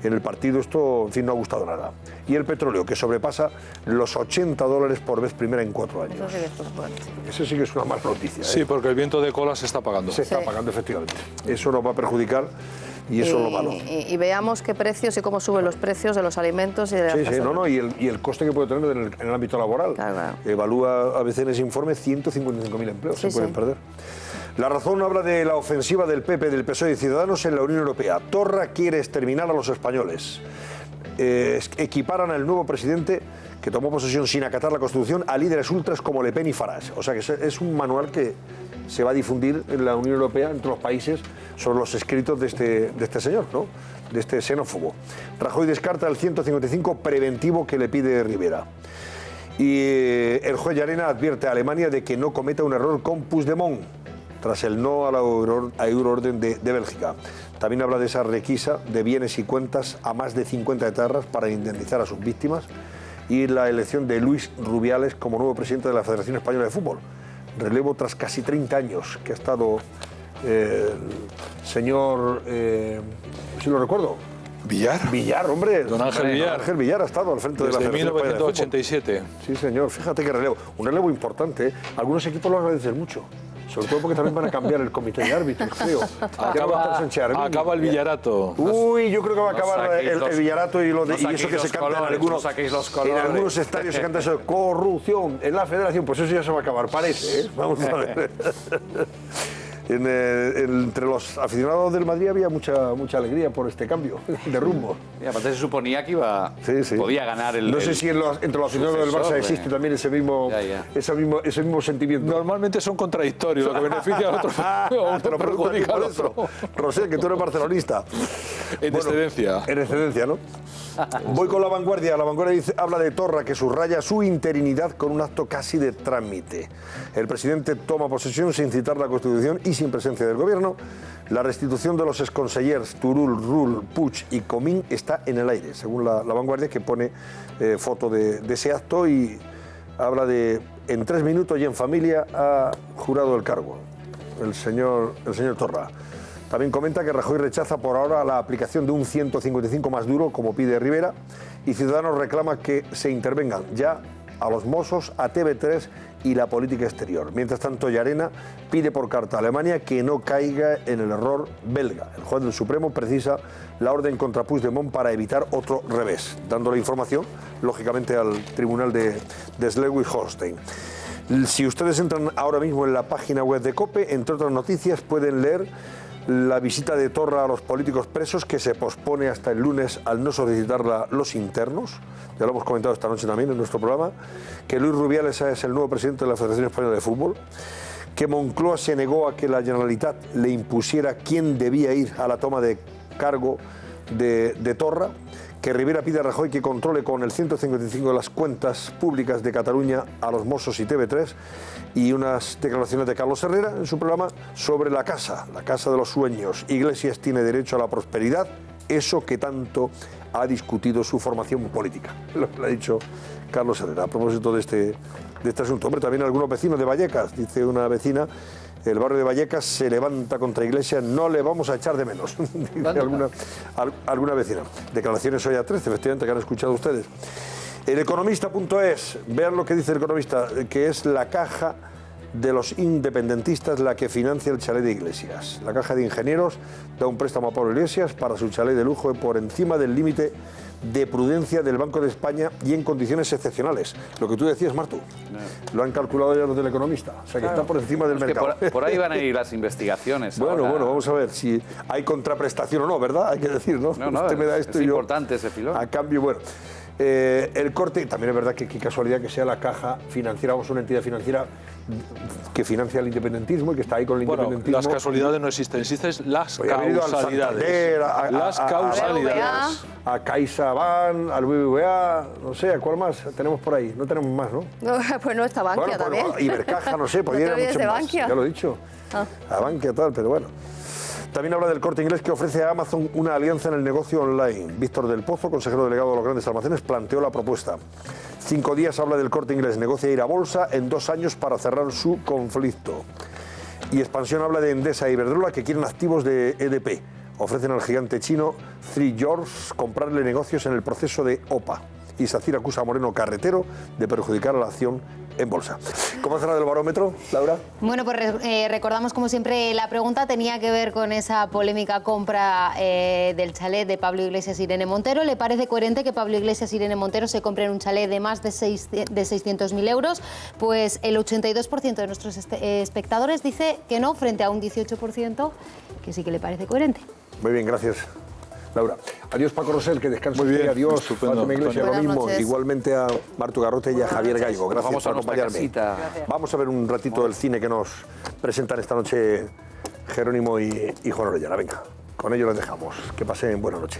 en el partido esto, en fin, no ha gustado nada. Y el petróleo, que sobrepasa los $80 por vez primera en 4 años. Eso sí que es preocupante. Eso sí que es una mala noticia. Sí, porque el viento de cola se está apagando. Se está apagando, efectivamente. Eso nos va a perjudicar y eso es lo malo. Y veamos qué precios y cómo suben los precios de los alimentos y de las personas. Y el coste que puede tener en el ámbito laboral. Claro. Evalúa a veces en ese informe 155.000 empleos se pueden perder. La Razón habla de la ofensiva del PP, del PSOE y de Ciudadanos en la Unión Europea. Torra quiere exterminar a los españoles. Equiparan al nuevo presidente que tomó posesión sin acatar la Constitución a líderes ultras como Le Pen y Farage. O sea que es un manual que se va a difundir en la Unión Europea, entre los países, sobre los escritos de este señor, ¿no? De este xenófobo. Rajoy descarta el 155 preventivo que le pide Rivera. Y el juez Llarena advierte a Alemania de que no cometa un error con Puigdemont tras el no a la euroorden de Bélgica. También habla de esa requisa de bienes y cuentas a más de 50 etarras para indemnizar a sus víctimas y la elección de Luis Rubiales como nuevo presidente de la Federación Española de Fútbol. Relevo tras casi 30 años que ha estado el señor, si lo recuerdo, Villar, hombre. Don Ángel Villar. Don Ángel Villar ha estado al frente de la Federación Española de Fútbol. 1987. Sí, señor. Fíjate qué relevo. Un relevo importante. Algunos equipos lo agradecen mucho. Sobre todo porque también van a cambiar el comité de árbitros, creo. Acaba el Villarato. Uy, yo creo que va a acabar el Villarato y eso que se canta en algunos estadios se canta eso de corrupción en la federación. Pues eso ya se va a acabar, parece, ¿eh? Vamos a ver. Entre los aficionados del Madrid había mucha alegría por este cambio de rumbo. Y aparte se suponía que podía ganar el. No sé si entre los aficionados del Barça existe también ese mismo sentimiento. Normalmente son contradictorios, lo que beneficia al otro o perjudica al otro. Rosé, que tú eres barcelonista. En excedencia. En excedencia, ¿no? Voy con La Vanguardia. La Vanguardia habla de Torra, que subraya su interinidad con un acto casi de trámite. El presidente toma posesión sin citar la Constitución y sin presencia del Gobierno. La restitución de los exconsellers Turull, Rull, Puig y Comín está en el aire, según la Vanguardia, que pone foto de ese acto y habla de en 3 minutos y en familia ha jurado el cargo el señor Torra. También comenta que Rajoy rechaza por ahora la aplicación de un 155 más duro, como pide Rivera, y Ciudadanos reclama que se intervengan ya a los Mossos, a TV3 y la política exterior. Mientras tanto, Llarena pide por carta a Alemania que no caiga en el error belga. El juez del Supremo precisa la orden contra Puigdemont para evitar otro revés, dando la información, lógicamente, al tribunal de Schleswig-Holstein. Si ustedes entran ahora mismo en la página web de COPE, entre otras noticias, pueden leer la visita de Torra a los políticos presos, que se pospone hasta el lunes al no solicitarla los internos. Ya lo hemos comentado esta noche también en nuestro programa. Que Luis Rubiales es el nuevo presidente de la Federación Española de Fútbol. Que Moncloa se negó a que la Generalitat le impusiera quién debía ir a la toma de cargo de Torra. Que Rivera pide a Rajoy que controle con el 155 de las cuentas públicas de Cataluña a los Mossos y TV3, y unas declaraciones de Carlos Herrera en su programa sobre la casa de los sueños. Iglesias tiene derecho a la prosperidad, eso que tanto ha discutido su formación política. Lo que le ha dicho Carlos Herrera a propósito de este asunto. Hombre, también algunos vecinos de Vallecas, dice una vecina, el barrio de Vallecas se levanta contra Iglesias, no le vamos a echar de menos, dice alguna vecina. Declaraciones hoy a 13, efectivamente, que han escuchado ustedes. El Economista.es, vean lo que dice el Economista, que es la caja de los independentistas la que financia el chalet de Iglesias. La caja de ingenieros da un préstamo a Pablo Iglesias para su chalet de lujo por encima del límite de prudencia del Banco de España y en condiciones excepcionales. Lo que tú decías, Martu, lo han calculado ya los del Economista, o sea que está por encima del mercado. Por ahí van a ir las investigaciones. Bueno, vamos a ver si hay contraprestación o no, ¿verdad? Hay que decir, ¿no? Usted me da esto es y yo, importante ese filón. A cambio, bueno. El Corte, también es verdad que qué casualidad que sea la caja financiera, vamos, una entidad financiera que financia el independentismo y que está ahí con el independentismo. Las casualidades no existen las causalidades. Las causalidades. A CaixaBank, al BBVA, no sé, ¿a cuál más tenemos por ahí? No tenemos más, ¿no? Pues no está Bankia también. Ibercaja, no sé, podría ir mucho más. Ya lo he dicho. A Bankia tal, pero bueno. También habla del Corte Inglés, que ofrece a Amazon una alianza en el negocio online. Víctor del Pozo, consejero delegado de los grandes almacenes, planteó la propuesta. 5 días habla del Corte Inglés, negocia ir a bolsa en 2 años para cerrar su conflicto. Y Expansión habla de Endesa e Iberdrola, que quieren activos de EDP. Ofrecen al gigante chino Three George comprarle negocios en el proceso de OPA. Y SACIR acusa a Moreno Carretero de perjudicar a la acción en bolsa. ¿Cómo será del barómetro, Laura? Bueno, pues recordamos, como siempre, la pregunta tenía que ver con esa polémica compra del chalet de Pablo Iglesias y Irene Montero. ¿Le parece coherente que Pablo Iglesias y Irene Montero se compren un chalet de más de 600.000 euros? Pues el 82% de nuestros espectadores dice que no, frente a un 18% que sí que le parece coherente. Muy bien, gracias, Laura. Adiós, Paco Rosell, que descanse. Muy bien, adiós, estupendo. Fátima Iglesias, lo mismo. Noches. Igualmente a Martu Garrote y a Javier Gallego. Gracias por acompañarme. Vamos a ver un ratito del cine que nos presentan esta noche Jerónimo y Juan Orellana. Venga, con ello les dejamos. Que pasen buena noche.